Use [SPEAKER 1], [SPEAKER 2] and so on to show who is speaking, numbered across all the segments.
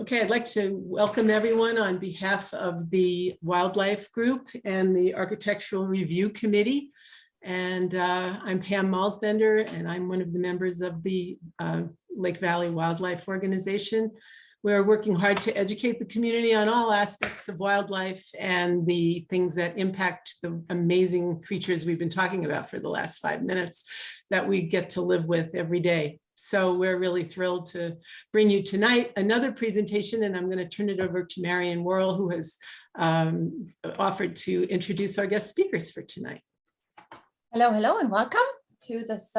[SPEAKER 1] Okay, I'd like to welcome everyone on behalf of the Wildlife Group and the Architectural Review Committee. And I'm Pam Malsbender, and I'm one of the members of the Lake Valley Wildlife Organization. We're working hard to educate the community on all aspects of wildlife and the things that impact the amazing creatures we've been talking about for the last 5 minutes that we get to live with every day. So we're really thrilled to bring you tonight another presentation, and I'm going to turn it over to Marion Worrell, who has offered to introduce our guest speakers for tonight.
[SPEAKER 2] Hello, and welcome to this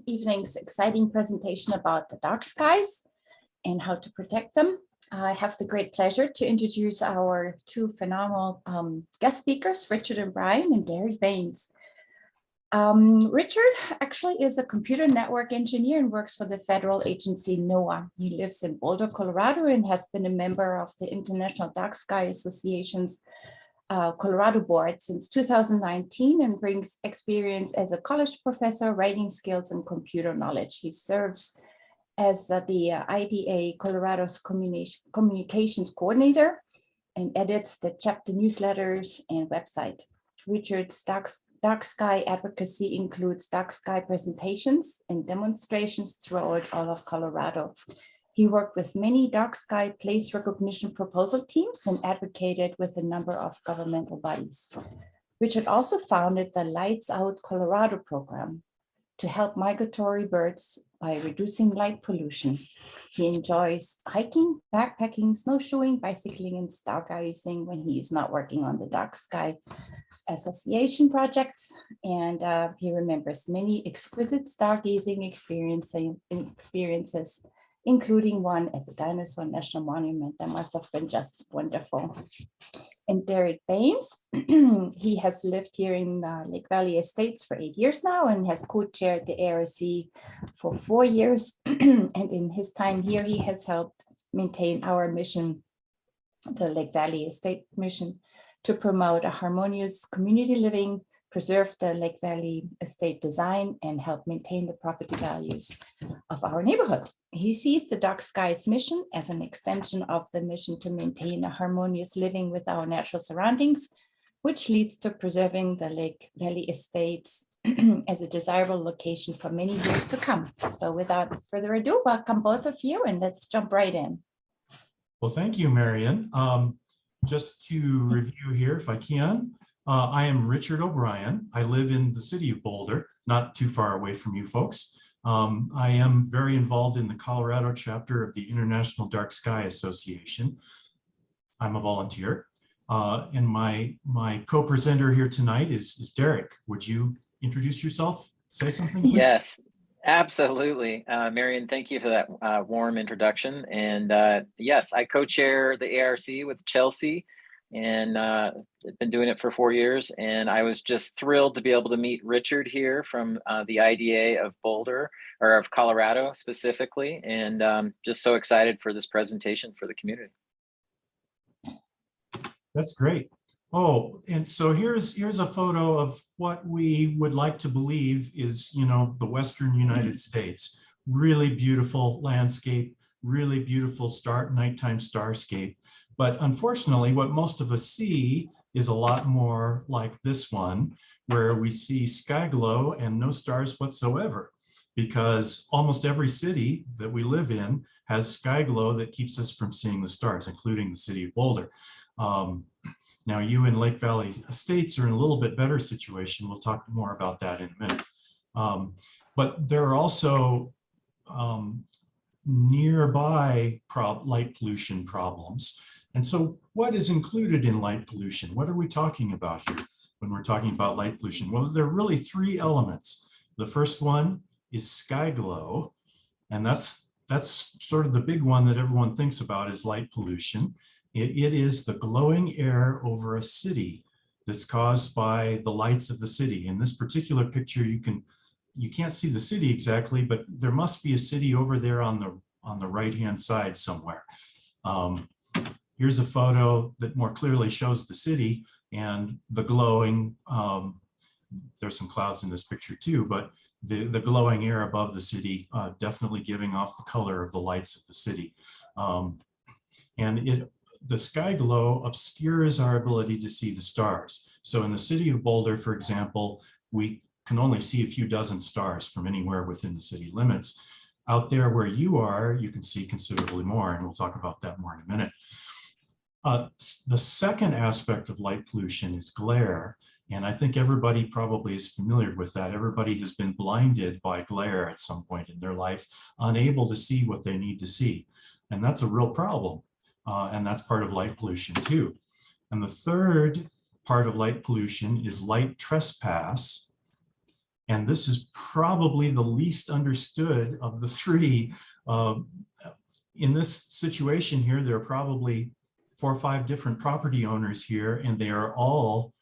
[SPEAKER 2] evening's exciting presentation about the dark skies and how to protect them. I have the great pleasure to introduce our two phenomenal guest speakers, Richard O'Brien and Derek Baines. Richard actually is a computer network engineer and works for the federal agency NOAA. He lives in Boulder, Colorado, and has been a member of the International Dark Sky Association's Colorado board since 2019 and brings experience as a college professor, writing skills, and computer knowledge. He serves as the IDA Colorado's communications coordinator and edits the chapter newsletters and website. Richard's dark sky advocacy includes dark sky presentations and demonstrations throughout all of Colorado. He worked with many dark sky place recognition proposal teams and advocated with a number of governmental bodies. Richard also founded the Lights Out Colorado program to help migratory birds by reducing light pollution. He enjoys hiking, backpacking, snowshoeing, bicycling, and stargazing when he is not working on the Dark Sky Association projects, and he remembers many exquisite stargazing experiences, including one at the Dinosaur National Monument that must have been just wonderful. And Derek Baines, he has lived here in Lake Valley Estates for 8 years now and has co-chaired the ARC for 4 years. And in his time here, he has helped maintain our mission, the Lake Valley Estate mission, to promote a harmonious community living, preserve the Lake Valley estate design, and help maintain the property values of our neighborhood. He sees the Dark Skies mission as an extension of the mission to maintain a harmonious living with our natural surroundings, which leads to preserving the Lake Valley estates as a desirable location for many years to come. So without further ado, welcome both of you, and let's jump right in.
[SPEAKER 3] Well, thank you, Marion. Just to review here, if I can, I am Richard O'Brien. I live in the city of Boulder, not too far away from you folks. I am very involved in the Colorado chapter of the International Dark Sky Association. I'm a volunteer. And my co-presenter here tonight is Derek. Would you introduce yourself? Say something, please?
[SPEAKER 4] Yes, absolutely. Marion, thank you for that warm introduction. And yes, I co-chair the ARC with Chelsea, and I've been doing it for 4 years. And I was just thrilled to be able to meet Richard here from the IDA of Boulder, or of Colorado specifically, and just so excited for this presentation for the community.
[SPEAKER 3] That's great. Oh, and so here's a photo of what we would like to believe is, the Western United States. Really beautiful landscape, really beautiful nighttime starscape. But unfortunately, what most of us see is a lot more like this one, where we see sky glow and no stars whatsoever, because almost every city that we live in has sky glow that keeps us from seeing the stars, including the city of Boulder. Now, you in Lake Valley Estates are in a little bit better situation. We'll talk more about that in a minute. But there are also nearby light pollution problems. And so what is included in light pollution? What are we talking about here when we're talking about light pollution? Well, there are really 3 elements. The first one is sky glow, and that's sort of the big one that everyone thinks about is light pollution. It is the glowing air over a city that's caused by the lights of the city. In this particular picture, you can't see the city exactly, but there must be a city over there on the right-hand side somewhere. Here's a photo that more clearly shows the city and the glowing. There's some clouds in this picture too, but the glowing air above the city definitely giving off the color of the lights of the city. And the sky glow obscures our ability to see the stars. So in the city of Boulder, for example, we can only see a few dozen stars from anywhere within the city limits. Out there where you are, you can see considerably more, and we'll talk about that more in a minute. The second aspect of light pollution is glare, and I think everybody probably is familiar with that. Everybody has been blinded by glare at some point in their life, unable to see what they need to see, and that's a real problem, and that's part of light pollution too. And the third part of light pollution is light trespass. And this is probably the least understood of the three. In this situation here, there are probably 4 or 5 different property owners here, and they are all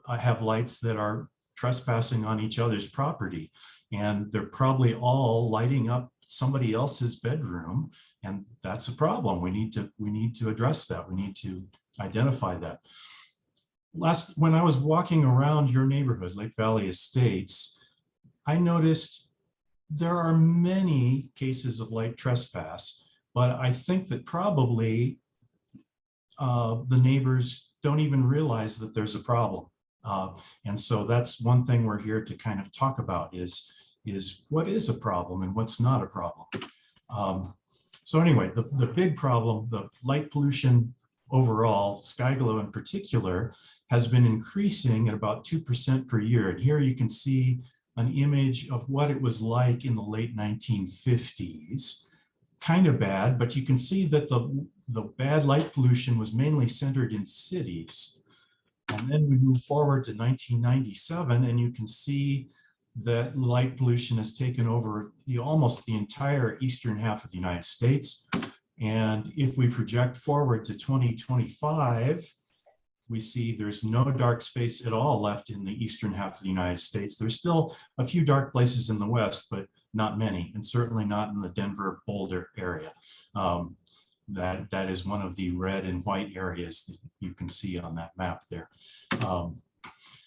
[SPEAKER 3] have lights that are trespassing on each other's property. And they're probably all lighting up somebody else's bedroom. And that's a problem. We need to address that. We need to identify that. When I was walking around your neighborhood, Lake Valley Estates, I noticed there are many cases of light trespass, but I think that probably the neighbors don't even realize that there's a problem. And so that's one thing we're here to kind of talk about is what is a problem and what's not a problem. So anyway, the big problem, the light pollution overall, sky glow in particular, has been increasing at about 2% per year. And here you can see an image of what it was like in the late 1950s. Kind of bad, but you can see that the bad light pollution was mainly centered in cities. And then we move forward to 1997, and you can see that light pollution has taken over almost the entire eastern half of the United States. And if we project forward to 2025, we see there's no dark space at all left in the eastern half of the United States. There's still a few dark places in the West, but not many, and certainly not in the Denver Boulder area. That is one of the red and white areas that you can see on that map there.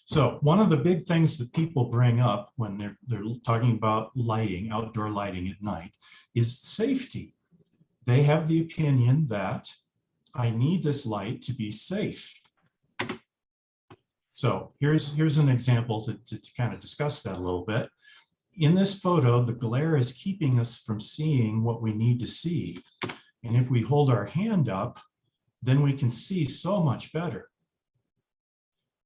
[SPEAKER 3] So one of the big things that people bring up when they're talking about lighting, outdoor lighting at night, is safety. They have the opinion that I need this light to be safe. So here's an example to kind of discuss that a little bit. In this photo, the glare is keeping us from seeing what we need to see. And if we hold our hand up, then we can see so much better.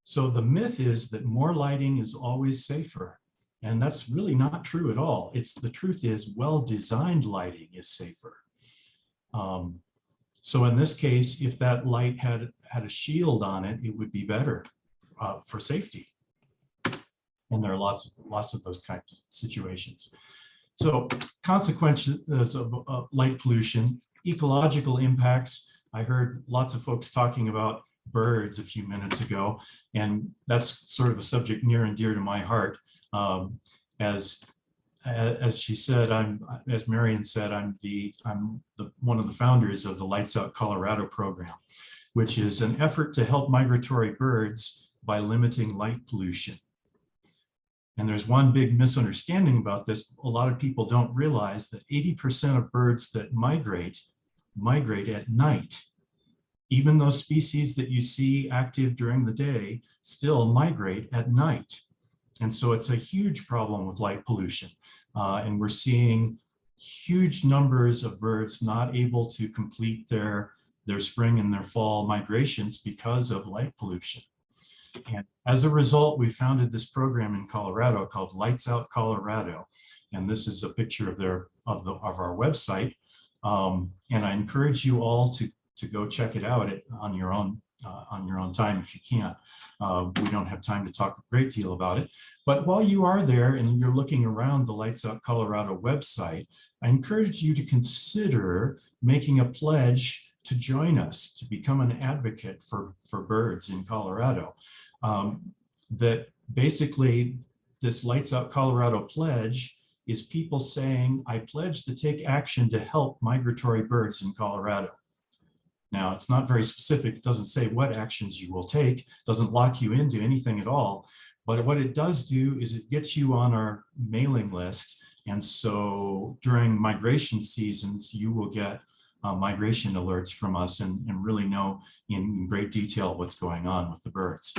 [SPEAKER 3] So the myth is that more lighting is always safer. And that's really not true at all. The truth is well-designed lighting is safer. So in this case, if that light had a shield on it, it would be better for safety. And there are lots of those kinds of situations. So consequences of light pollution, ecological impacts. I heard lots of folks talking about birds a few minutes ago, and that's sort of a subject near and dear to my heart. As she said, as Marion said, I'm one of the founders of the Lights Out Colorado program, which is an effort to help migratory birds by limiting light pollution. And there's one big misunderstanding about this. A lot of people don't realize that 80% of birds that migrate at night. Even those species that you see active during the day still migrate at night. And so it's a huge problem with light pollution. And we're seeing huge numbers of birds not able to complete their spring and their fall migrations because of light pollution. And as a result, we founded this program in Colorado called Lights Out Colorado. And this is a picture of our website. And I encourage you all to go check it out on your own time if you can. We don't have time to talk a great deal about it. But while you are there and you're looking around the Lights Out Colorado website, I encourage you to consider making a pledge to join us, to become an advocate for birds in Colorado. That basically this Lights Out Colorado pledge is people saying, I pledge to take action to help migratory birds in Colorado. Now, it's not very specific. It doesn't say what actions you will take, doesn't lock you into anything at all. But what it does do is it gets you on our mailing list. And so during migration seasons, you will get migration alerts from us and really know in great detail what's going on with the birds.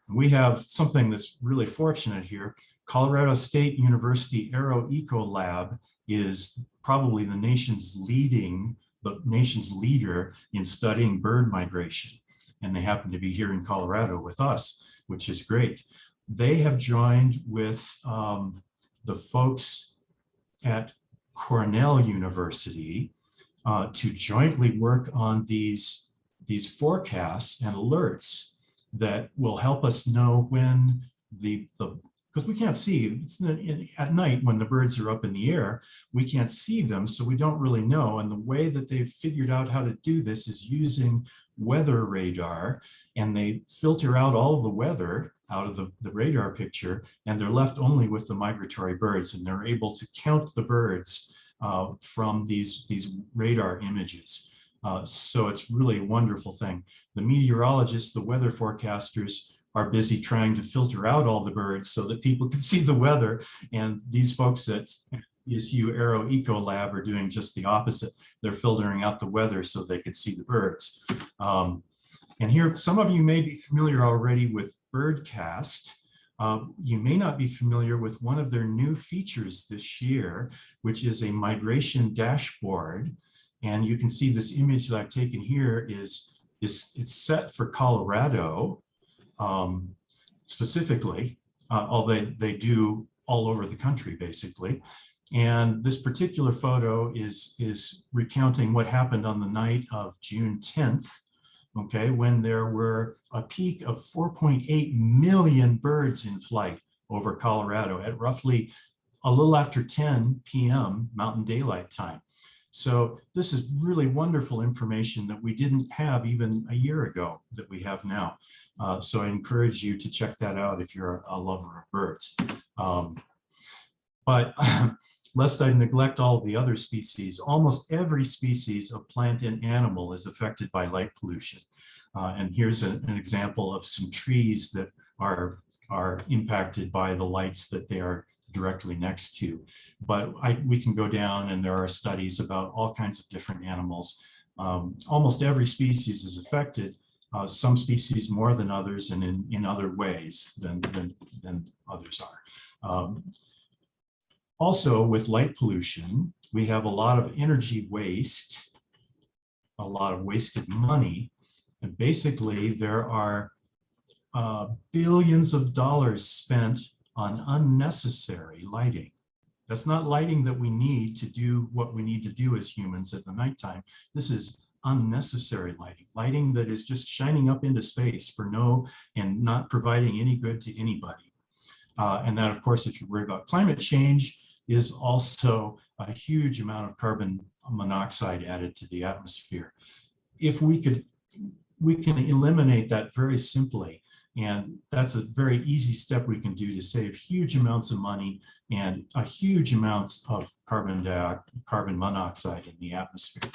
[SPEAKER 3] We have something that's really fortunate here. Colorado State University Aero Eco Lab is probably the nation's leader in studying bird migration. And they happen to be here in Colorado with us, which is great. They have joined with the folks at Cornell University to jointly work on these forecasts and alerts that will help us know when because we can't see, at night when the birds are up in the air, we can't see them, so we don't really know. And the way that they've figured out how to do this is using weather radar, and they filter out all of the weather out of the radar picture, and they're left only with the migratory birds, and they're able to count the birds from these radar images. So it's really a wonderful thing. The meteorologists, the weather forecasters are busy trying to filter out all the birds so that people can see the weather. And these folks at ESU Aero Eco Lab are doing just the opposite. They're filtering out the weather so they can see the birds. And here, some of you may be familiar already with Birdcast. You may not be familiar with one of their new features this year, which is a migration dashboard. And you can see this image that I've taken here it's set for Colorado specifically, although they do all over the country basically. And this particular photo is recounting what happened on the night of June 10th, okay, when there were a peak of 4.8 million birds in flight over Colorado at roughly a little after 10 p.m. Mountain Daylight Time. So this is really wonderful information that we didn't have even a year ago that we have now. So I encourage you to check that out if you're a lover of birds. But lest I neglect all the other species, almost every species of plant and animal is affected by light pollution. And here's an example of some trees that are impacted by the lights that they are directly next to. But we can go down, and there are studies about all kinds of different animals. Almost every species is affected, some species more than others, and in other ways than others are. Also, with light pollution, we have a lot of energy waste, a lot of wasted money, and basically there are billions of dollars spent on unnecessary lighting. That's not lighting that we need to do what we need to do as humans at the nighttime. This is unnecessary lighting, lighting that is just shining up into space and not providing any good to anybody. And that, of course, if you're worried about climate change, is also a huge amount of carbon monoxide added to the atmosphere. If we can eliminate that very simply. And that's a very easy step we can do to save huge amounts of money and a huge amounts of carbon monoxide in the atmosphere.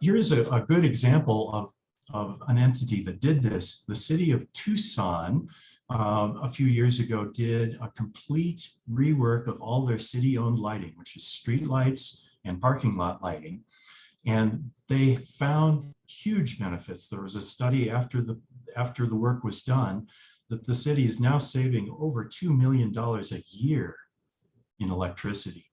[SPEAKER 3] Here is a good example of an entity that did this. The city of Tucson a few years ago did a complete rework of all their city-owned lighting, which is street lights and parking lot lighting. And they found huge benefits. There was a study after the work was done that the city is now saving over $2 million a year in electricity.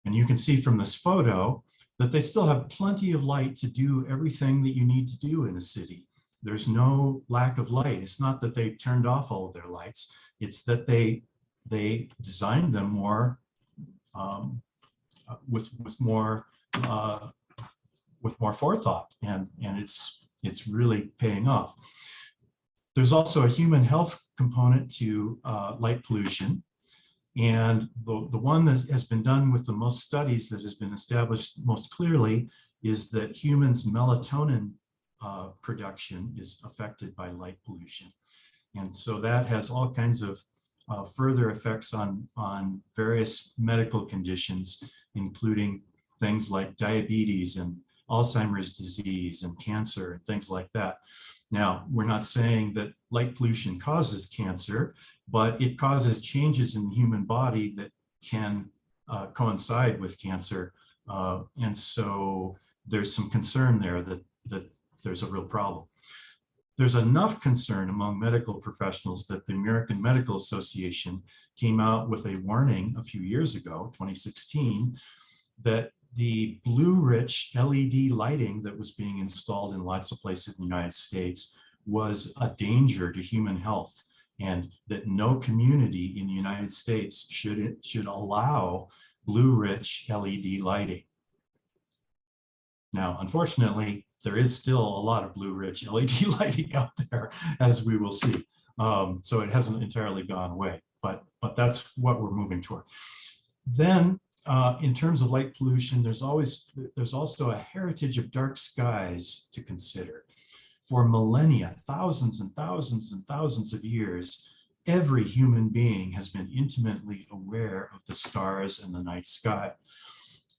[SPEAKER 3] And you can see from this photo that they still have plenty of light to do everything that you need to do in a city. There's no lack of light. It's not that they turned off all of their lights. It's that they designed them more with more forethought, and it's really paying off. There's also a human health component to light pollution. And the one that has been done with the most studies, that has been established most clearly, is that humans' melatonin production is affected by light pollution. And so that has all kinds of further effects on various medical conditions, including things like diabetes and Alzheimer's disease and cancer and things like that. Now, we're not saying that light pollution causes cancer, but it causes changes in the human body that can coincide with cancer And so there's some concern there that there's a real problem. There's enough concern among medical professionals that the American Medical Association came out with a warning a few years ago, 2016, that the blue-rich LED lighting that was being installed in lots of places in the United States was a danger to human health, and that no community in the United States should allow blue-rich LED lighting. Now, unfortunately, there is still a lot of blue-rich LED lighting out there, as we will see. So it hasn't entirely gone away, but that's what we're moving toward. Then, in terms of light pollution, there's also a heritage of dark skies to consider. For millennia, thousands and thousands and thousands of years, every human being has been intimately aware of the stars and the night sky.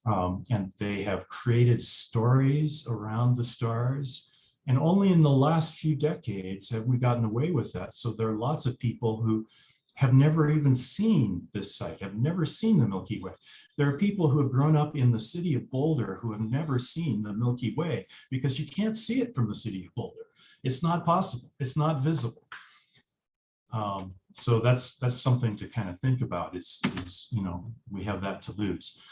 [SPEAKER 3] And they have created stories around the stars. And only in the last few decades have we gotten away with that. So there are lots of people who have never even seen this site, have never seen the Milky Way. There are people who have grown up in the city of Boulder who have never seen the Milky Way because you can't see it from the city of Boulder. It's not possible. It's not visible. So that's something to kind of think about is, you know, we have that to lose.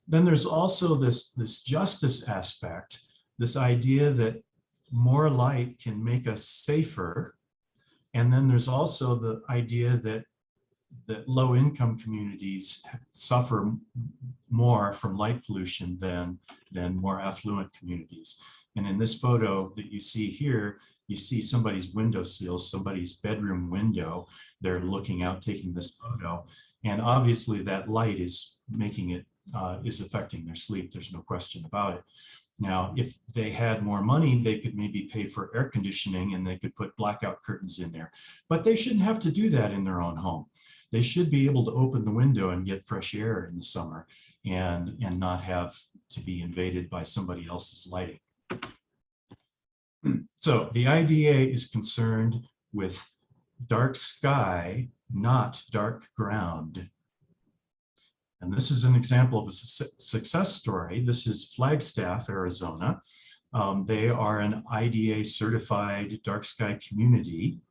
[SPEAKER 3] Then there's also this justice aspect, this idea that more light can make us safer. And then there's also the idea that low-income communities suffer more from light pollution than more affluent communities. And in this photo that you see here, you see somebody's windowsill, somebody's bedroom window. They're looking out, taking this photo. And obviously that light is making it, is affecting their sleep. There's no question about it. Now, if they had more money, they could maybe pay for air conditioning and they could put blackout curtains in there. But they shouldn't have to do that in their own home. They should be able to open the window and get fresh air in the summer and not have to be invaded by somebody else's lighting. So the IDA is concerned with dark sky, not dark ground. And this is an example of a success story. This is Flagstaff, Arizona. They are an IDA certified dark sky community.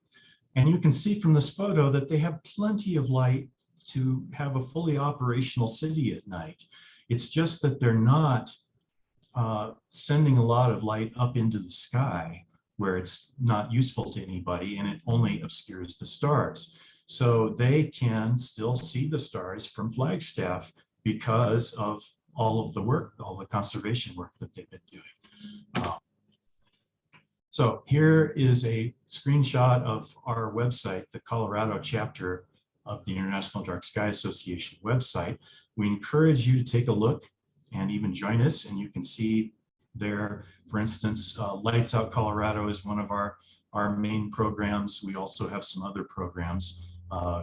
[SPEAKER 3] And you can see from this photo that they have plenty of light to have a fully operational city at night. It's just that they're not sending a lot of light up into the sky where it's not useful to anybody and it only obscures the stars. So they can still see the stars from Flagstaff because of all of the work, all the conservation work that they've been doing. So here is a screenshot of our website, the Colorado chapter of the International Dark Sky Association website. We encourage you to take a look and even join us, and you can see there, for instance, Lights Out Colorado is one of our main programs. We also have some other programs.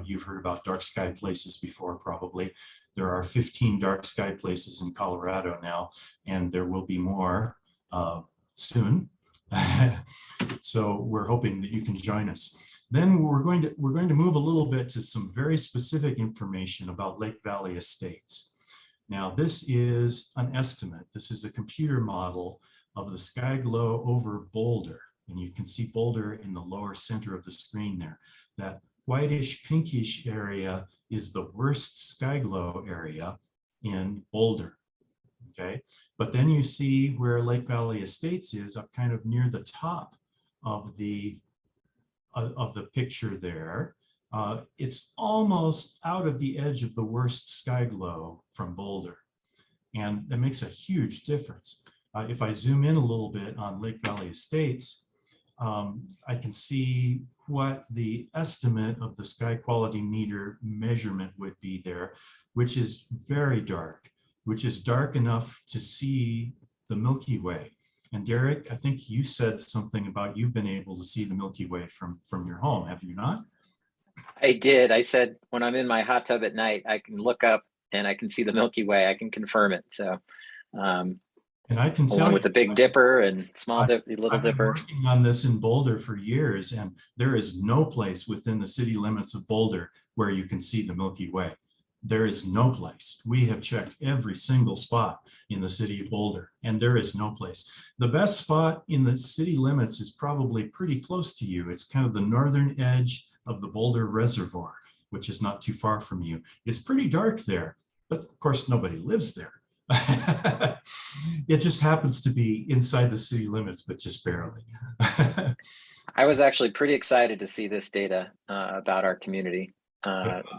[SPEAKER 3] You've heard about dark sky places before, probably. There are 15 dark sky places in Colorado now, and there will be more soon. So we're hoping that you can join us. Then we're going to move a little bit to some very specific information about Lake Valley Estates. Now, this is an estimate. This is a computer model of the sky glow over Boulder. And you can see Boulder in the lower center of the screen there. That whitish pinkish area is the worst sky glow area in Boulder. Okay, but then you see where Lake Valley Estates is up kind of near the top of the picture there. It's almost out of the edge of the worst sky glow from Boulder. And that makes a huge difference. If I zoom in a little bit on Lake Valley Estates, I can see what the estimate of the sky quality meter measurement would be there, which is very dark, which is dark enough to see the Milky Way. And Derek, I think you said something about you've been able to see the Milky Way from your home, have you not?
[SPEAKER 4] I did. I said, when I'm in my hot tub at night, I can look up and I can see the Milky Way. I can confirm it. So,
[SPEAKER 3] and I can tell
[SPEAKER 4] along
[SPEAKER 3] you,
[SPEAKER 4] with the Big Dipper and Little Dipper.
[SPEAKER 3] I've been working on this in Boulder for years, and there is no place within the city limits of Boulder where you can see the Milky Way. there is no place. We have checked every single spot in the city of Boulder, and there is no place. The best spot in the city limits is probably pretty close to you. It's kind of the northern edge of the Boulder Reservoir, which is not too far from you. It's pretty dark there, but of course nobody lives there. It just happens to be inside the city limits, but just barely.
[SPEAKER 4] I was actually pretty excited to see this data about our community,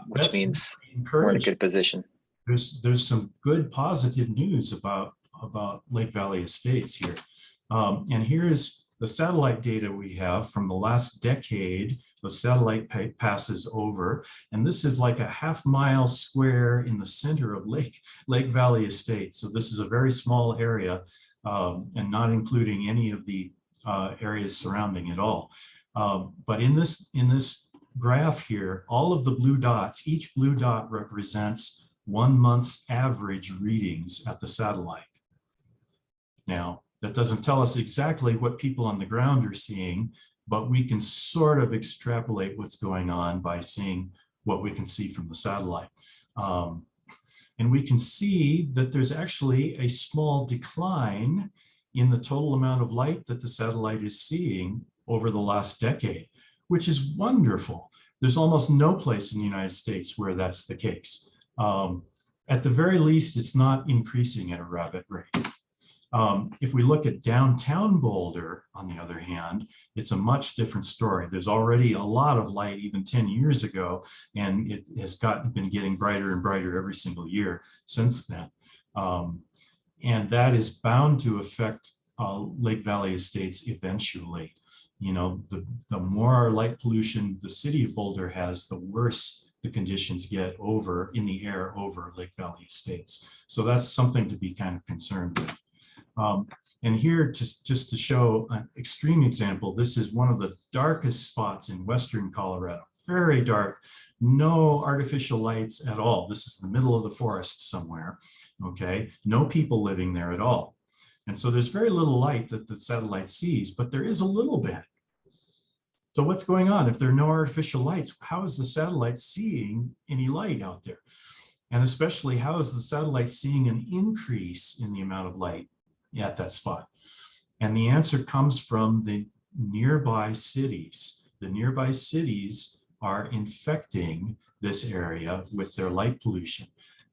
[SPEAKER 4] which means we're in a good position.
[SPEAKER 3] There's some good positive news about Lake Valley Estates here. And here is the satellite data we have from the last decade. The satellite passes over, and this is like a half-mile square in the center of Lake Valley Estates. So this is a very small area, and not including any of the areas surrounding it all. But in this graph here, all of the blue dots, each blue dot represents 1 month's average readings at the satellite. Now, that doesn't tell us exactly what people on the ground are seeing, but we can sort of extrapolate what's going on by seeing what we can see from the satellite. And we can see that there's actually a small decline in the total amount of light that the satellite is seeing over the last decade, which is wonderful. There's almost no place in the United States where that's the case. At the very least, it's not increasing at a rapid rate. If we look at downtown Boulder, on the other hand, it's a much different story. There's already a lot of light even 10 years ago, and it has been getting brighter and brighter every single year since then. And that is bound to affect Lake Valley Estates eventually. You know, the more light pollution the city of Boulder has, the worse the conditions get in the air over Lake Valley Estates. So that's something to be kind of concerned with. And here, just to show an extreme example, this is one of the darkest spots in western Colorado. Very dark, no artificial lights at all. This is the middle of the forest somewhere, okay? No people living there at all. And so there's very little light that the satellite sees, but there is a little bit. So what's going on? If there are no artificial lights, how is the satellite seeing any light out there? And especially, how is the satellite seeing an increase in the amount of light at that spot? And the answer comes from the nearby cities. The nearby cities are infecting this area with their light pollution.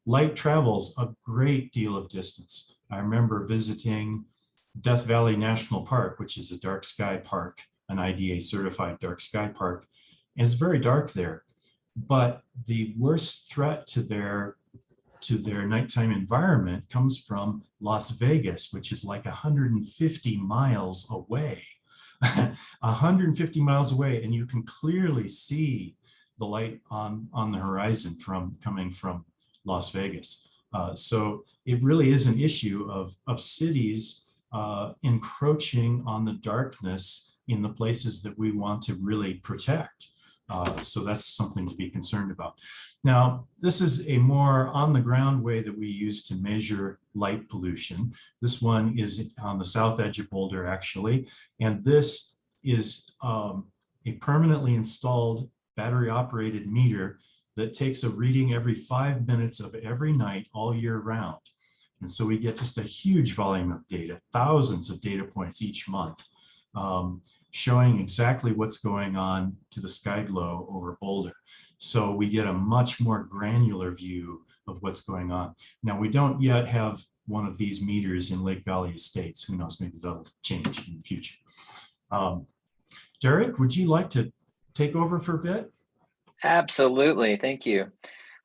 [SPEAKER 3] Light travels a great deal of distance. I remember visiting Death Valley National Park, which is a dark sky park, an IDA certified dark sky park. And it's very dark there, but the worst threat to their nighttime environment comes from Las Vegas, which is like 150 miles away. 150 miles away, and you can clearly see the light on the horizon coming from Las Vegas. So it really is an issue of cities encroaching on the darkness in the places that we want to really protect. So that's something to be concerned about. Now, this is a more on the ground way that we use to measure light pollution. This one is on the south edge of Boulder, actually. And this is a permanently installed battery operated meter that takes a reading every 5 minutes of every night all year round. And so we get just a huge volume of data, thousands of data points each month, showing exactly what's going on to the sky glow over Boulder. So we get a much more granular view of what's going on. Now, we don't yet have one of these meters in Lake Valley Estates. Who knows, maybe that'll change in the future. Derek, would you like to take over for a bit?
[SPEAKER 4] Absolutely, thank you.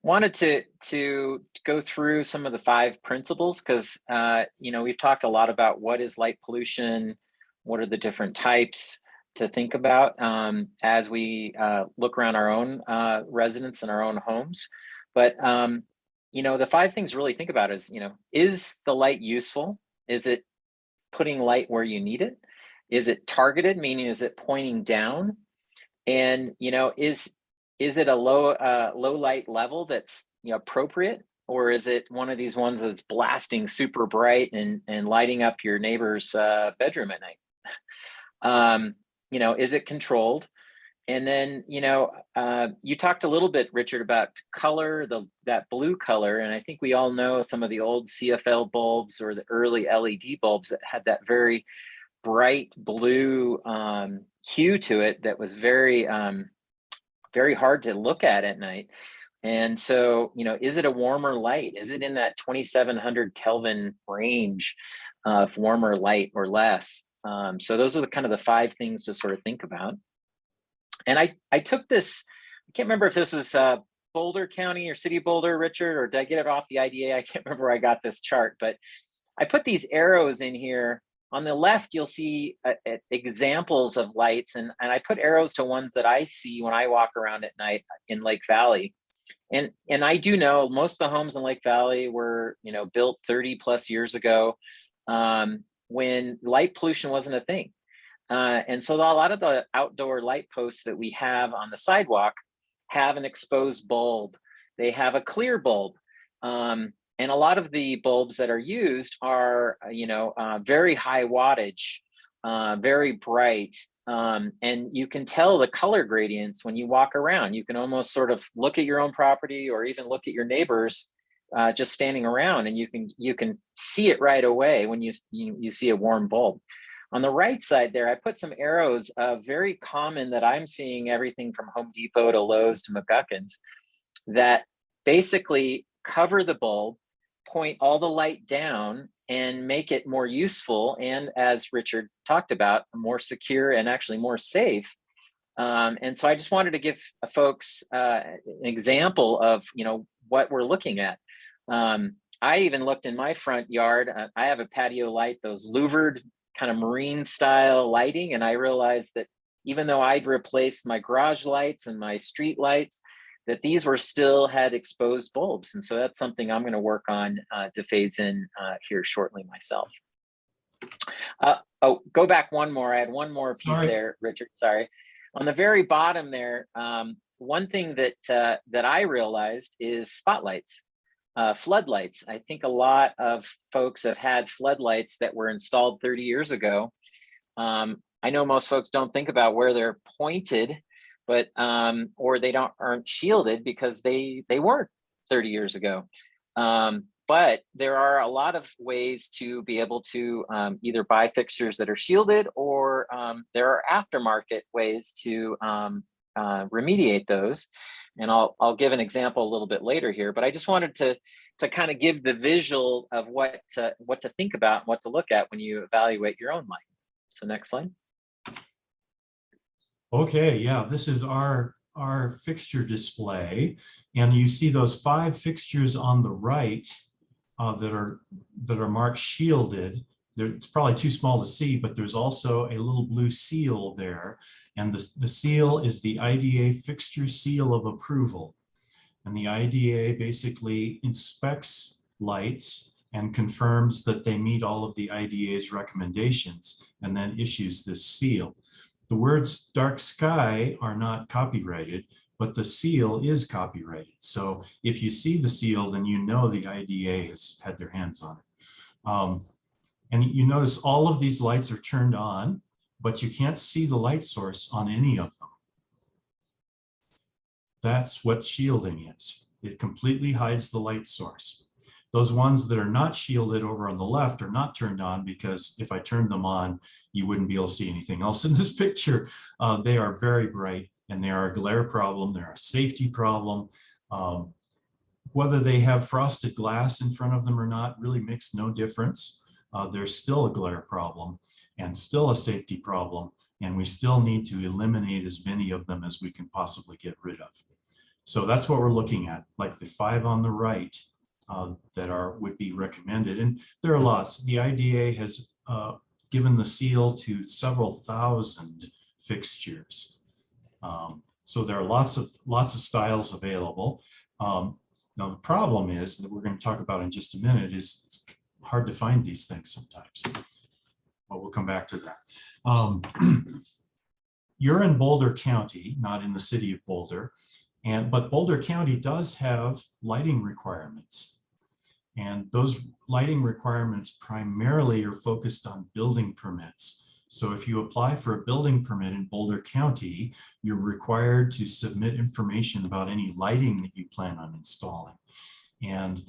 [SPEAKER 4] Wanted to go through some of the 5 principles because we've talked a lot about what is light pollution, what are the different types to think about as we look around our own residence and our own homes. But the 5 things really think about is the light useful? Is it putting light where you need it? Is it targeted, meaning is it pointing down? And is it a low light level that's appropriate, or is it one of these ones that's blasting super bright and lighting up your neighbor's bedroom at night? Is it controlled? And then, you talked a little bit, Richard, about color, that blue color. And I think we all know some of the old CFL bulbs or the early LED bulbs that had that very bright blue hue to it that was very, very hard to look at night. And so, is it a warmer light? Is it in that 2700 Kelvin range of warmer light or less? So those are the kind of the 5 things to sort of think about. And I took this, I can't remember if this was Boulder County or City of Boulder, Richard, or did I get it off the IDA? I can't remember where I got this chart, but I put these arrows in here. On the left, you'll see examples of lights, and I put arrows to ones that I see when I walk around at night in Lake Valley. And I do know most of the homes in Lake Valley were, built 30 plus years ago, when light pollution wasn't a thing. And so a lot of the outdoor light posts that we have on the sidewalk have an exposed bulb. They have a clear bulb. And a lot of the bulbs that are used are, very high wattage, very bright. And you can tell the color gradients when you walk around. You can almost sort of look at your own property or even look at your neighbors just standing around, and you can see it right away when you see a warm bulb. On the right side there, I put some arrows, very common that I'm seeing everything from Home Depot to Lowe's to McGuckin's, that basically cover the bulb, point all the light down, and make it more useful. And as Richard talked about, more secure and actually more safe. And so I just wanted to give folks an example of, what we're looking at. I even looked in my front yard. I have a patio light, those louvered kind of marine style lighting. And I realized that even though I'd replaced my garage lights and my street lights, that these still had exposed bulbs. And so that's something I'm going to work on to phase in here shortly myself. Go back one more. I had one more piece there, Richard, sorry. On the very bottom there, one thing that I realized is spotlights. Floodlights. I think a lot of folks have had floodlights that were installed 30 years ago. I know most folks don't think about where they're pointed, but or they aren't shielded because they weren't 30 years ago. But there are a lot of ways to be able to either buy fixtures that are shielded, or there are aftermarket ways to remediate those. And I'll give an example a little bit later here, but I just wanted to kind of give the visual of what to think about and what to look at when you evaluate your own light. So next slide.
[SPEAKER 3] Okay, yeah, this is our fixture display, and you see those 5 fixtures on the right that are marked shielded. It's probably too small to see, but there's also a little blue seal there. And the seal is the IDA fixture seal of approval. And the IDA basically inspects lights and confirms that they meet all of the IDA's recommendations, and then issues this seal. The words dark sky are not copyrighted, but the seal is copyrighted. So if you see the seal, then you know the IDA has had their hands on it. And you notice all of these lights are turned on, but you can't see the light source on any of them. That's what shielding is. It completely hides the light source. Those ones that are not shielded over on the left are not turned on, because if I turned them on, you wouldn't be able to see anything else in this picture. They are very bright, and they are a glare problem. They're a safety problem. Whether they have frosted glass in front of them or not really makes no difference. There's still a glare problem and still a safety problem, and we still need to eliminate as many of them as we can possibly get rid of. So that's what we're looking at, like the 5 on the right that would be recommended. And there are lots. The IDA has given the seal to several thousand fixtures. So there are lots of styles available. Now the problem is that we're going to talk about in just a minute is it's hard to find these things sometimes. But we'll come back to that. You're in Boulder County, not in the city of Boulder, but Boulder County does have lighting requirements. And those lighting requirements primarily are focused on building permits. So if you apply for a building permit in Boulder County, you're required to submit information about any lighting that you plan on installing. And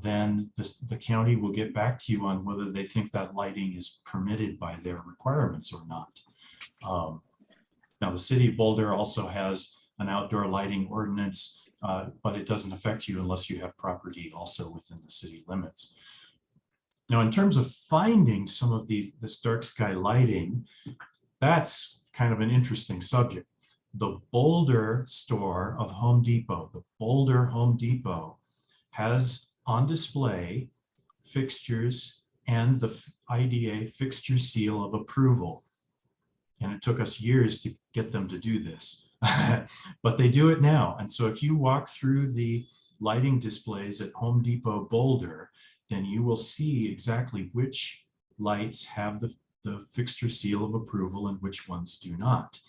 [SPEAKER 3] then the county will get back to you on whether they think that lighting is permitted by their requirements or not. Now, the city of Boulder also has an outdoor lighting ordinance, but it doesn't affect you unless you have property also within the city limits. Now, in terms of finding some of this dark sky lighting, that's kind of an interesting subject. The Boulder store of Home Depot, the Boulder Home Depot, has on display fixtures and the IDA fixture seal of approval. And it took us years to get them to do this, but they do it now. And so if you walk through the lighting displays at Home Depot Boulder, then you will see exactly which lights have the fixture seal of approval and which ones do not.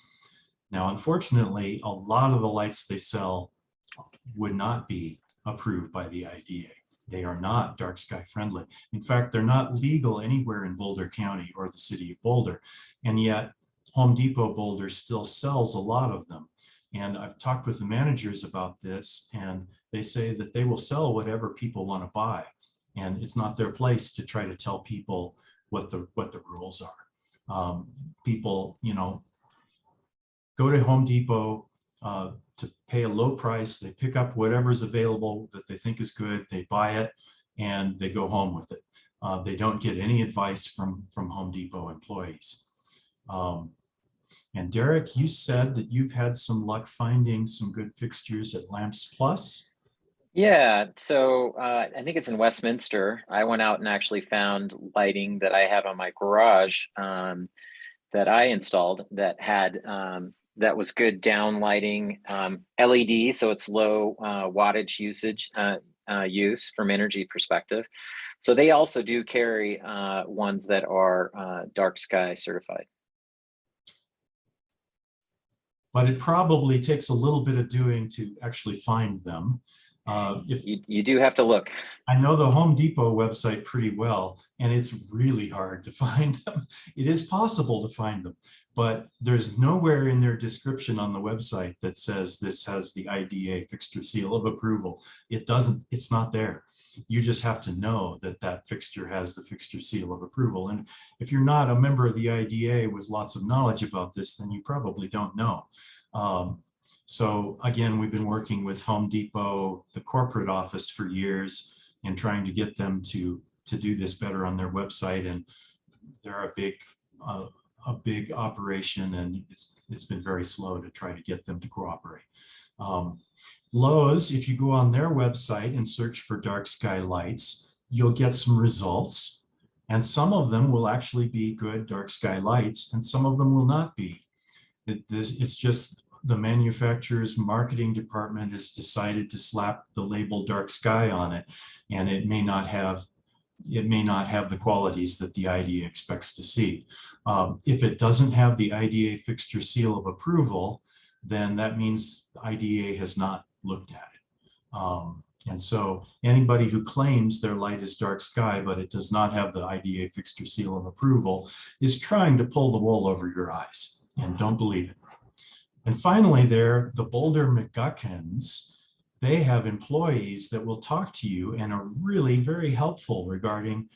[SPEAKER 3] Now, unfortunately, a lot of the lights they sell would not be approved by the IDA. They are not dark sky friendly. In fact, they're not legal anywhere in Boulder County or the city of Boulder. And yet Home Depot Boulder still sells a lot of them. And I've talked with the managers about this, and they say that they will sell whatever people want to buy. And it's not their place to try to tell people what the rules are. People, you know, go to Home Depot to pay a low price. They pick up whatever's available that they think is good. They buy it and they go home with it. They don't get any advice from Home Depot employees. And Derek, you said that you've had some luck finding some good fixtures at Lamps Plus.
[SPEAKER 4] Yeah, so I think it's in Westminster. I went out and actually found lighting that I have on my garage that I installed that had that was good down lighting, LED, so it's low wattage usage use from energy perspective. So they also do carry ones that are dark sky certified.
[SPEAKER 3] But it probably takes a little bit of doing to actually find them. If
[SPEAKER 4] you do have to look.
[SPEAKER 3] I know the Home Depot website pretty well, and it's really hard to find them. It is possible to find them, but there's nowhere in their description on the website that says this has the IDA fixture seal of approval. It doesn't, it's not there. You just have to know that that fixture has the fixture seal of approval. And if you're not a member of the IDA with lots of knowledge about this, then you probably don't know. So again, we've been working with Home Depot, the corporate office, for years and trying to get them to do this better on their website. And they're a big operation, and it's been very slow to try to get them to cooperate. Lowe's, if you go on their website and search for dark sky lights, you'll get some results, and some of them will actually be good dark sky lights, and some of them will not be. It's just the manufacturer's marketing department has decided to slap the label dark sky on it, and it may not have the qualities that the IDA expects to see. If it doesn't have the IDA fixture seal of approval, then that means the IDA has not looked at it. And so anybody who claims their light is dark sky, but it does not have the IDA fixture seal of approval, is trying to pull the wool over your eyes, and don't believe it. And finally, the Boulder McGuckins, they have employees that will talk to you and are really very helpful regarding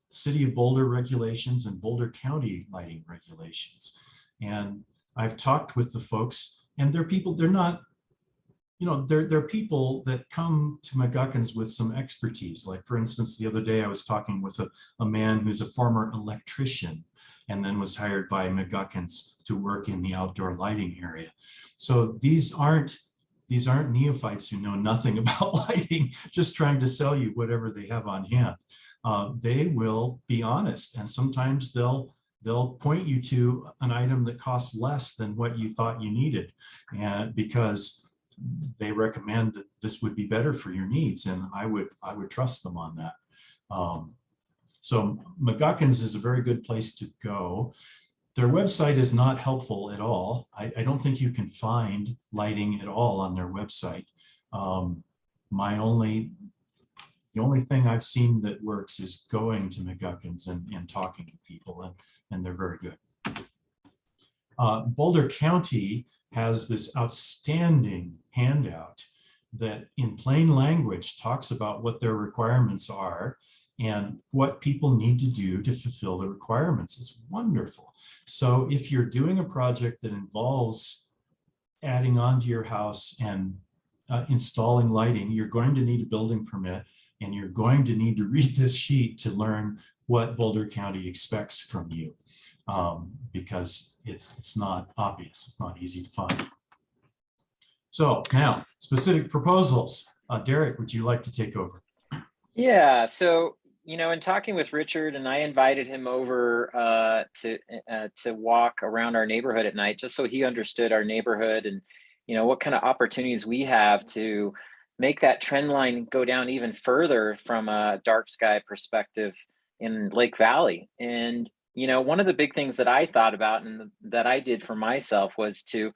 [SPEAKER 3] City of Boulder regulations and Boulder County lighting regulations. And I've talked with the folks, and they're people, they're not, you know, they're people that come to McGuckins with some expertise. Like, for instance, the other day I was talking with a man who's a former electrician and then was hired by McGuckins to work in the outdoor lighting area. So these aren't neophytes who know nothing about lighting, just trying to sell you whatever they have on hand. They will be honest, and sometimes they'll point you to an item that costs less than what you thought you needed, and because they recommend that this would be better for your needs, and I would trust them on that. So McGuckins is a very good place to go. Their website is not helpful at all. I don't think you can find lighting at all on their website. My only The only thing I've seen that works is going to McGuckins and talking to people, and they're very good. Boulder County has this outstanding handout that in plain language talks about what their requirements are and what people need to do to fulfill the requirements. It's wonderful. So if you're doing a project that involves adding on to your house and installing lighting, you're going to need a building permit, and you're going to need to read this sheet to learn what Boulder County expects from you, because it's not obvious, it's not easy to find. So now, specific proposals. Derek, would you like to take over?
[SPEAKER 4] Yeah, so, in talking with Richard, and I invited him over to walk around our neighborhood at night, just so he understood our neighborhood and, what kind of opportunities we have to make that trend line go down even further from a dark sky perspective in Lake Valley. And, one of the big things that I thought about and that I did for myself was to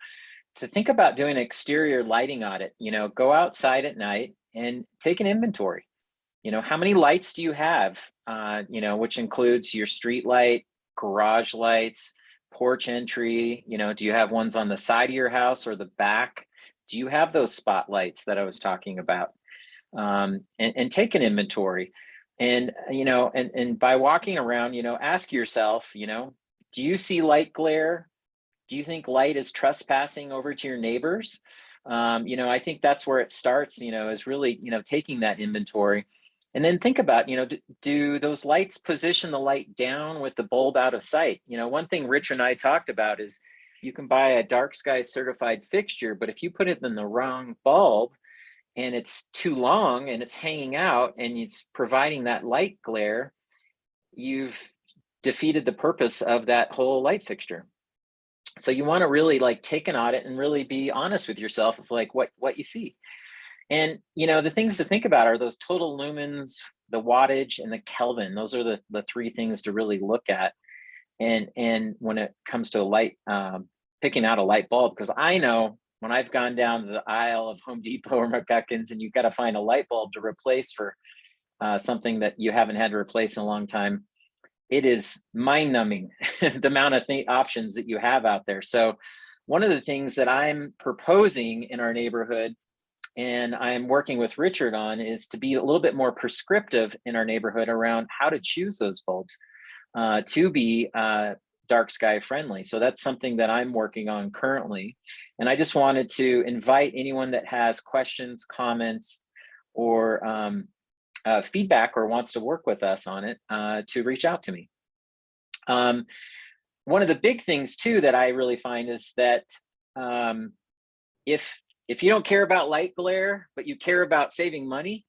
[SPEAKER 4] think about doing an exterior lighting audit. Go outside at night and take an inventory. How many lights do you have? Which includes your street light, garage lights, porch entry. Do you have ones on the side of your house or the back? Do you have those spotlights that I was talking about? And take an inventory. And, and by walking around, ask yourself, do you see light glare? Do you think light is trespassing over to your neighbors? I think that's where it starts, is really, taking that inventory. And then think about, do those lights position the light down with the bulb out of sight? One thing Rich and I talked about is you can buy a dark sky certified fixture, but if you put it in the wrong bulb and it's too long and it's hanging out and it's providing that light glare, you've defeated the purpose of that whole light fixture. So you want to really take an audit and really be honest with yourself of what you see. And, the things to think about are those total lumens, the wattage, and the Kelvin. Those are the three things to really look at. And when it comes to a light, picking out a light bulb, because I know when I've gone down the aisle of Home Depot or McGuckins and you've got to find a light bulb to replace for something that you haven't had to replace in a long time, it is mind-numbing the amount of options that you have out there. So one of the things that I'm proposing in our neighborhood, and I'm working with Richard on, is to be a little bit more prescriptive in our neighborhood around how to choose those bulbs to be dark sky friendly. So that's something that I'm working on currently. And I just wanted to invite anyone that has questions, comments, or feedback or wants to work with us on it to reach out to me. One of the big things too that I really find is that if you don't care about light glare, but you care about saving money,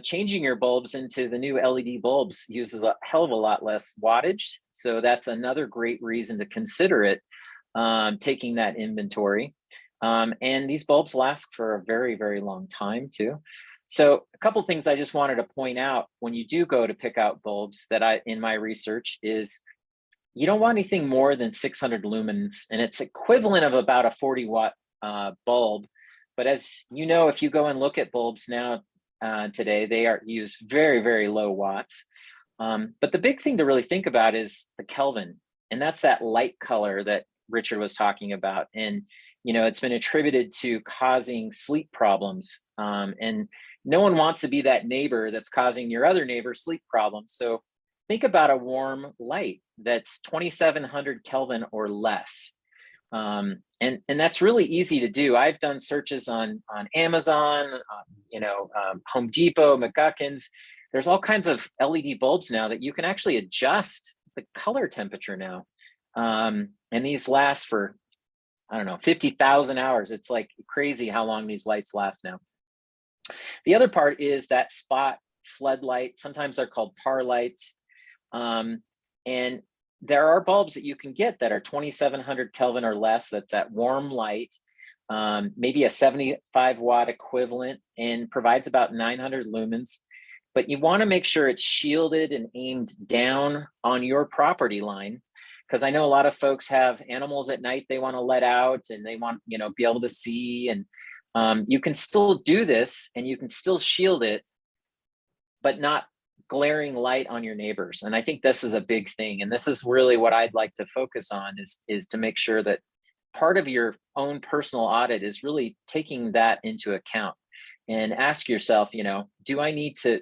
[SPEAKER 4] changing your bulbs into the new LED bulbs uses a hell of a lot less wattage. So that's another great reason to consider it, taking that inventory. And these bulbs last for a very, very long time too. So a couple things I just wanted to point out when you do go to pick out bulbs that in my research is you don't want anything more than 600 lumens, and it's equivalent of about a 40 watt bulb. But as you know, if you go and look at bulbs now today, they use very, very low watts. But the big thing to really think about is the Kelvin, and that's that light color that Richard was talking about. And, it's been attributed to causing sleep problems. And no one wants to be that neighbor that's causing your other neighbor sleep problems. So think about a warm light that's 2700 Kelvin or less. And that's really easy to do. I've done searches on Amazon, Home Depot, McGuckins. There's all kinds of LED bulbs now that you can actually adjust the color temperature now. And these last for, 50,000 hours. It's like crazy how long these lights last now. The other part is that spot floodlight. Sometimes they're called par lights. And there are bulbs that you can get that are 2700 Kelvin or less. That's that warm light, maybe a 75 watt equivalent, and provides about 900 lumens. But you want to make sure it's shielded and aimed down on your property line, because I know a lot of folks have animals at night they want to let out and they want, be able to see. And you can still do this and you can still shield it but not glaring light on your neighbors. And I think this is a big thing. And this is really what I'd like to focus on is to make sure that part of your own personal audit is really taking that into account and ask yourself, do I need to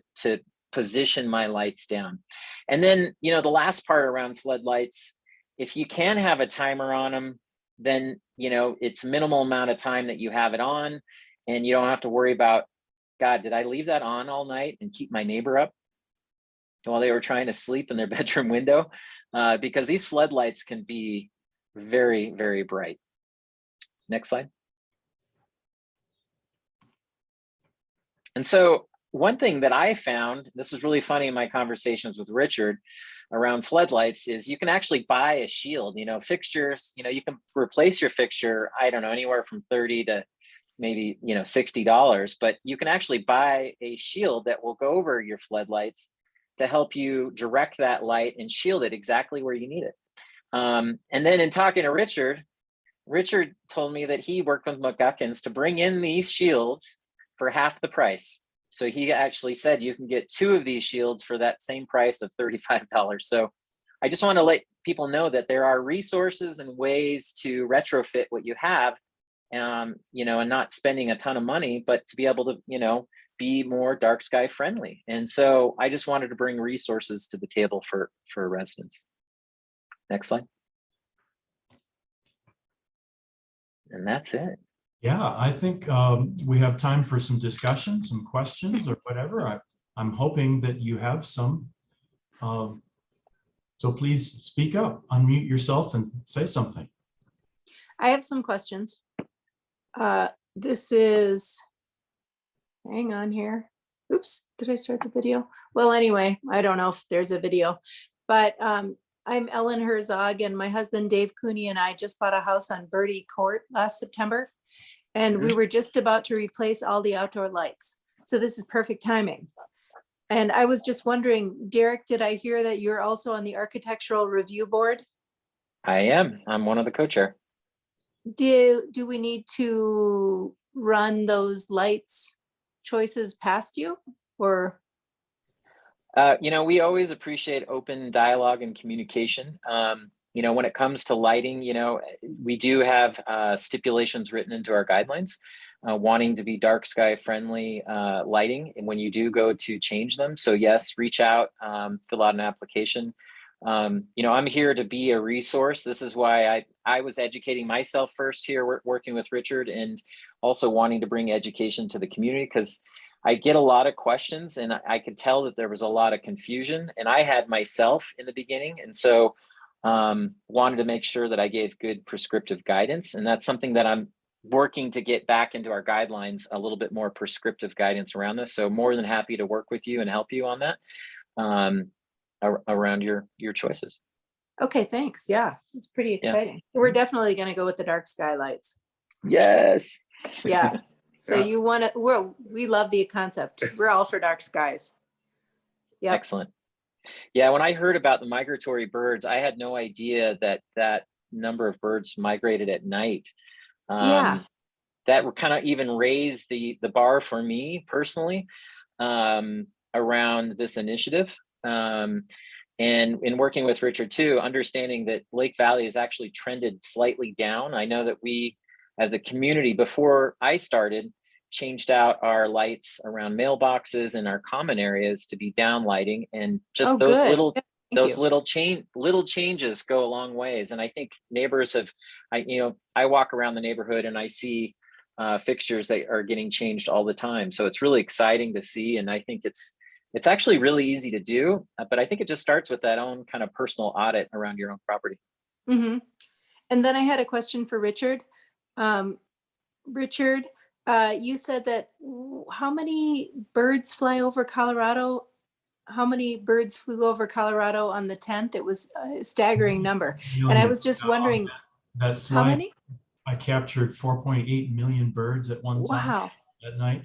[SPEAKER 4] position my lights down? And then, the last part around floodlights, if you can have a timer on them, then, it's minimal amount of time that you have it on, and you don't have to worry about, God, did I leave that on all night and keep my neighbor up while they were trying to sleep in their bedroom window? Because these floodlights can be very, very bright. Next slide. And so one thing that I found, this is really funny in my conversations with Richard around floodlights, is you can actually buy a shield, fixtures, you can replace your fixture, I don't know, anywhere from 30 to maybe, $60, but you can actually buy a shield that will go over your floodlights to help you direct that light and shield it exactly where you need it. And then in talking to Richard told me that he worked with McGuckins to bring in these shields for half the price. So he actually said you can get 2 of these shields for that same price of $35. So I just want to let people know that there are resources and ways to retrofit what you have, and not spending a ton of money, but to be able to, be more dark sky friendly. And so I just wanted to bring resources to the table for residents. Next slide. And that's it.
[SPEAKER 3] Yeah, I think we have time for some discussion, some questions or whatever. I'm hoping that you have some. So please speak up, unmute yourself and say something.
[SPEAKER 5] I have some questions. This is, hang on here. Oops, did I start the video? Well, anyway, I don't know if there's a video, but I'm Ellen Herzog, and my husband Dave Cooney and I just bought a house on Birdie Court last September. And we were just about to replace all the outdoor lights. So this is perfect timing. And I was just wondering, Derek, did I hear that you're also on the Architectural Review Board?
[SPEAKER 4] I am. I'm one of the co-chair.
[SPEAKER 5] Do we need to run those lights choices past you, or?
[SPEAKER 4] We always appreciate open dialogue and communication. When it comes to lighting, we do have stipulations written into our guidelines, wanting to be dark sky friendly lighting, and when you do go to change them. So yes, reach out, fill out an application. I'm here to be a resource. This is why I was educating myself first here, working with Richard, and also wanting to bring education to the community, because I get a lot of questions, and I could tell that there was a lot of confusion, and I had myself in the beginning. And so wanted to make sure that I gave good prescriptive guidance. And that's something that I'm working to get back into our guidelines, a little bit more prescriptive guidance around this. So more than happy to work with you and help you on that around your choices.
[SPEAKER 5] Okay, thanks. Yeah, it's pretty exciting.
[SPEAKER 4] Yeah.
[SPEAKER 5] We're definitely going to go with the dark skylights.
[SPEAKER 4] Yes.
[SPEAKER 5] Yeah. So
[SPEAKER 4] Yeah.
[SPEAKER 5] you want to, we love the concept. We're all for dark skies. Yeah.
[SPEAKER 4] Excellent. Yeah, when I heard about the migratory birds, I had no idea that number of birds migrated at night.
[SPEAKER 5] Yeah.
[SPEAKER 4] That kind of even raised the bar for me personally around this initiative. And in working with Richard too, understanding that Lake Valley has actually trended slightly down. I know that we, as a community, before I started, changed out our lights around mailboxes and our common areas to be down lighting, and just those
[SPEAKER 5] good.
[SPEAKER 4] little changes go a long ways. And I think neighbors have, I walk around the neighborhood and I see fixtures that are getting changed all the time. So it's really exciting to see, and I think it's actually really easy to do, but I think it just starts with that own kind of personal audit around your own property.
[SPEAKER 5] Mm-hmm. And then I had a question for Richard. Richard, you said that how many birds fly over Colorado? How many birds flew over Colorado on the 10th? It was a staggering number. And I was just wondering,
[SPEAKER 3] that slide,
[SPEAKER 5] how many?
[SPEAKER 3] I captured 4.8 million birds at one time
[SPEAKER 5] Wow.
[SPEAKER 3] at night.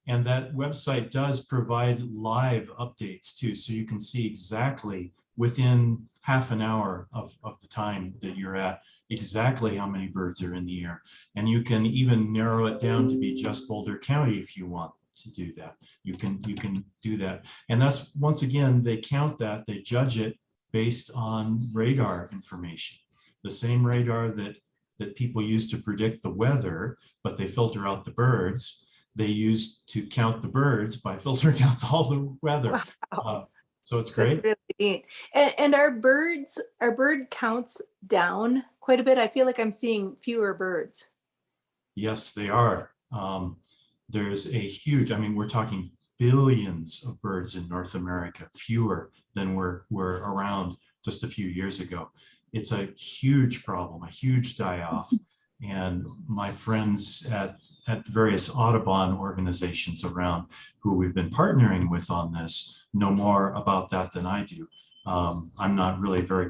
[SPEAKER 3] And that website does provide live updates too. So you can see exactly within half an hour of the time that you're at, exactly how many birds are in the air. And you can even narrow it down to be just Boulder County if you want to do that. You can do that. And that's, once again, they count that, they judge it based on radar information. The same radar that people use to predict the weather, but they filter out the birds, they use to count the birds by filtering out all the weather.
[SPEAKER 5] Wow.
[SPEAKER 3] So it's
[SPEAKER 5] That's
[SPEAKER 3] great.
[SPEAKER 5] really neat. And our bird counts down quite a bit. I feel like I'm seeing fewer birds.
[SPEAKER 3] Yes, they are. There's a huge, I mean, we're talking billions of birds in North America, fewer than were around just a few years ago. It's a huge problem, a huge die-off. And my friends at the various Audubon organizations around who we've been partnering with on this know more about that than I do. I'm not really very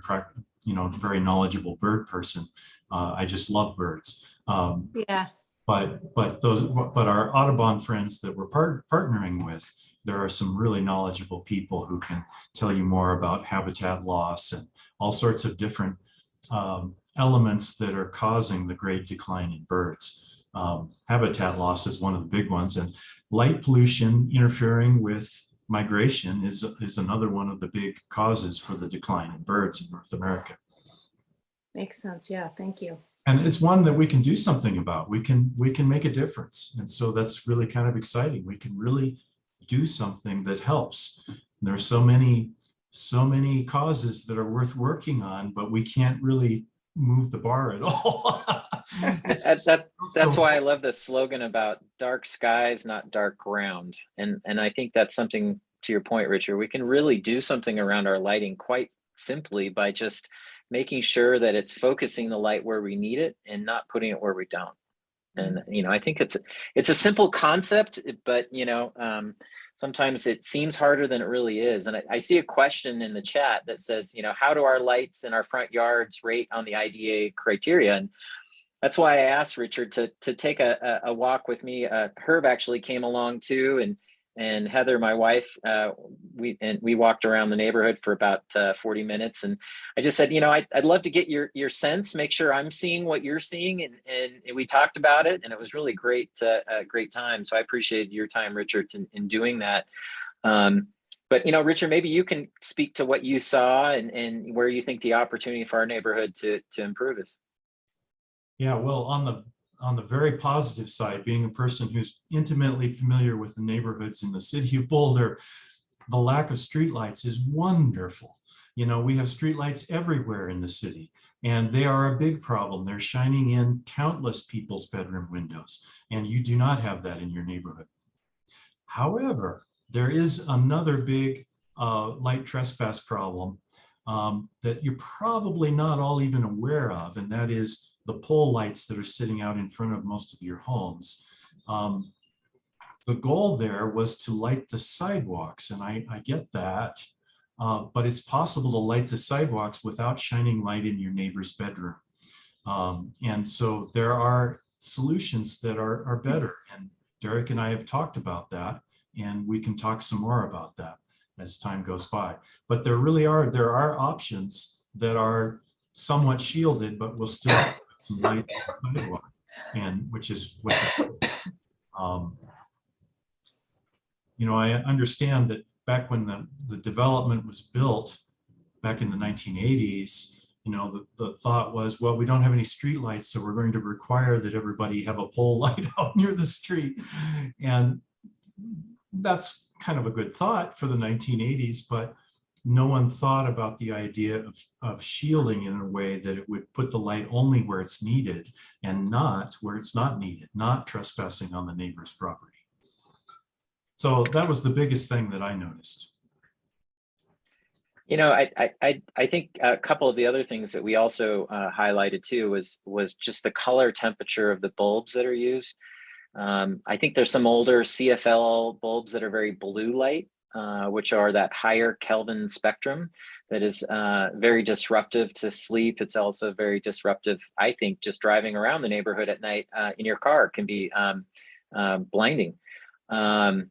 [SPEAKER 3] knowledgeable bird person. I just love birds.
[SPEAKER 5] Yeah.
[SPEAKER 3] But our Audubon friends that we're partnering with, there are some really knowledgeable people who can tell you more about habitat loss and all sorts of different elements that are causing the great decline in birds. Habitat loss is one of the big ones, and light pollution interfering with migration is another one of the big causes for the decline in birds in North America.
[SPEAKER 5] Makes sense. Yeah. Thank you.
[SPEAKER 3] And it's one that we can do something about. We can make a difference. And so that's really kind of exciting. We can really do something that helps. There are so many causes that are worth working on, but we can't really move the bar at all.
[SPEAKER 4] That's why I love the slogan about dark skies, not dark ground. And I think that's something, to your point, Richard, we can really do something around our lighting quite simply by just making sure that it's focusing the light where we need it and not putting it where we don't. And, I think it's a simple concept, but, sometimes it seems harder than it really is. And I see a question in the chat that says, how do our lights in our front yards rate on the IDA criteria? And that's why I asked Richard to take a walk with me. Herb actually came along too, and Heather, my wife, we walked around the neighborhood for about 40 minutes. And I just said, I'd love to get your sense, make sure I'm seeing what you're seeing. And we talked about it, and it was really great time. So I appreciated your time, Richard, in doing that. But, Richard, maybe you can speak to what you saw and where you think the opportunity for our neighborhood to improve is.
[SPEAKER 3] Yeah, well, on the very positive side, being a person who's intimately familiar with the neighborhoods in the city of Boulder, the lack of streetlights is wonderful. We have streetlights everywhere in the city, and they are a big problem. They're shining in countless people's bedroom windows, and you do not have that in your neighborhood. However, there is another big light trespass problem that you're probably not all even aware of, and that is the pole lights that are sitting out in front of most of your homes. The goal there was to light the sidewalks, and I get that, but it's possible to light the sidewalks without shining light in your neighbor's bedroom. And so there are solutions that are better, and Derek and I have talked about that, and we can talk some more about that as time goes by. But there are options that are somewhat shielded, but will still have some light on the sidewalk, and which is I understand that back when the development was built back in the 1980s, the thought was, well, we don't have any street lights, so we're going to require that everybody have a pole light out near the street. And that's kind of a good thought for the 1980s, but no one thought about the idea of shielding in a way that it would put the light only where it's needed and not where it's not needed, not trespassing on the neighbor's property. So that was the biggest thing that I noticed.
[SPEAKER 4] I think a couple of the other things that we also highlighted too was just the color temperature of the bulbs that are used. I think there's some older CFL bulbs that are very blue light, which are that higher Kelvin spectrum that is very disruptive to sleep. It's also very disruptive, I think, just driving around the neighborhood at night in your car can be blinding.
[SPEAKER 3] Yeah,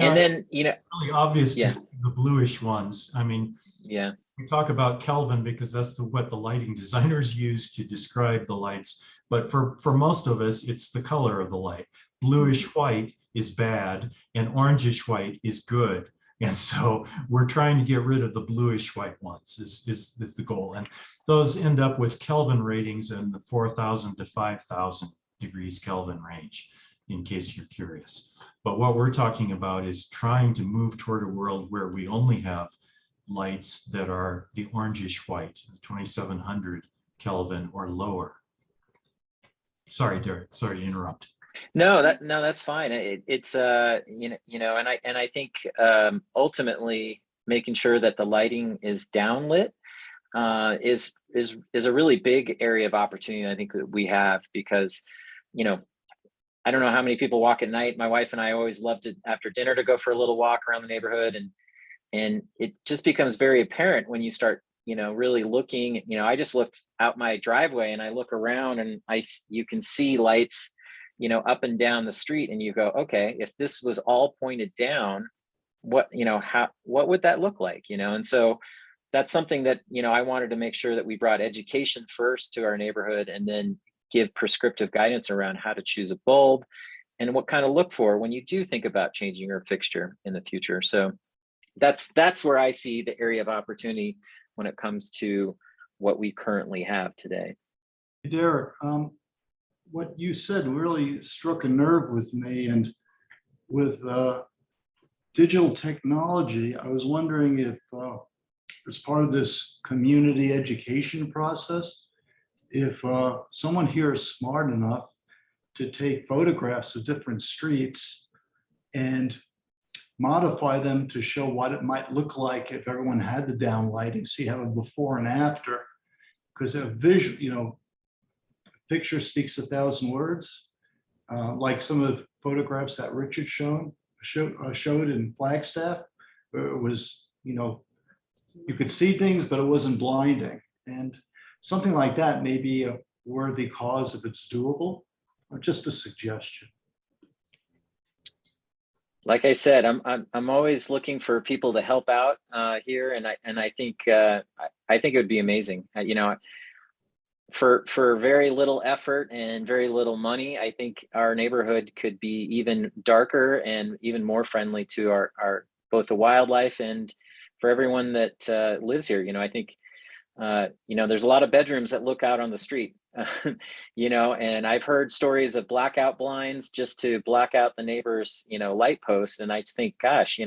[SPEAKER 4] And then, you know,
[SPEAKER 3] it's really obvious to
[SPEAKER 4] yeah,
[SPEAKER 3] see the bluish ones. I mean,
[SPEAKER 4] yeah,
[SPEAKER 3] we talk about Kelvin because that's what the lighting designers use to describe the lights. But for most of us, it's the color of the light. Bluish white is bad and orangish white is good. And so we're trying to get rid of the bluish white ones is the goal. And those end up with Kelvin ratings in the 4,000 to 5,000 degrees Kelvin range, in case you're curious. But what we're talking about is trying to move toward a world where we only have lights that are the orangish white, 2,700 Kelvin or lower. Sorry, Derek, sorry to interrupt.
[SPEAKER 4] no, that's fine. It's and I think ultimately making sure that the lighting is downlit is a really big area of opportunity I think that we have, because you know, I don't know how many people walk at night. My wife and I always love to, after dinner, to go for a little walk around the neighborhood, and it just becomes very apparent when you start, really looking. I just look out my driveway and I look around, and you can see lights, up and down the street, and you go, okay, if this was all pointed down, what would that look like? And so that's something that I wanted to make sure that we brought education first to our neighborhood, and then give prescriptive guidance around how to choose a bulb and what kind of look for when you do think about changing your fixture in the future. So that's where I see the area of opportunity when it comes to what we currently have today.
[SPEAKER 6] Derek, what you said really struck a nerve with me, and with digital technology, I was wondering if, as part of this community education process, if someone here is smart enough to take photographs of different streets and modify them to show what it might look like if everyone had the down lighting, so you have a before and after, because a visual, picture speaks 1,000 words. Like some of the photographs that Richard showed in Flagstaff, where it was, you could see things, but it wasn't blinding. And something like that may be a worthy cause if it's doable, or just a suggestion.
[SPEAKER 4] Like I said, I'm always looking for people to help out here, and I think it would be amazing. For very little effort and very little money, I think our neighborhood could be even darker and even more friendly to our both the wildlife and for everyone that lives here. I think there's a lot of bedrooms that look out on the street, and I've heard stories of blackout blinds just to black out the neighbor's, light post. And I think, gosh,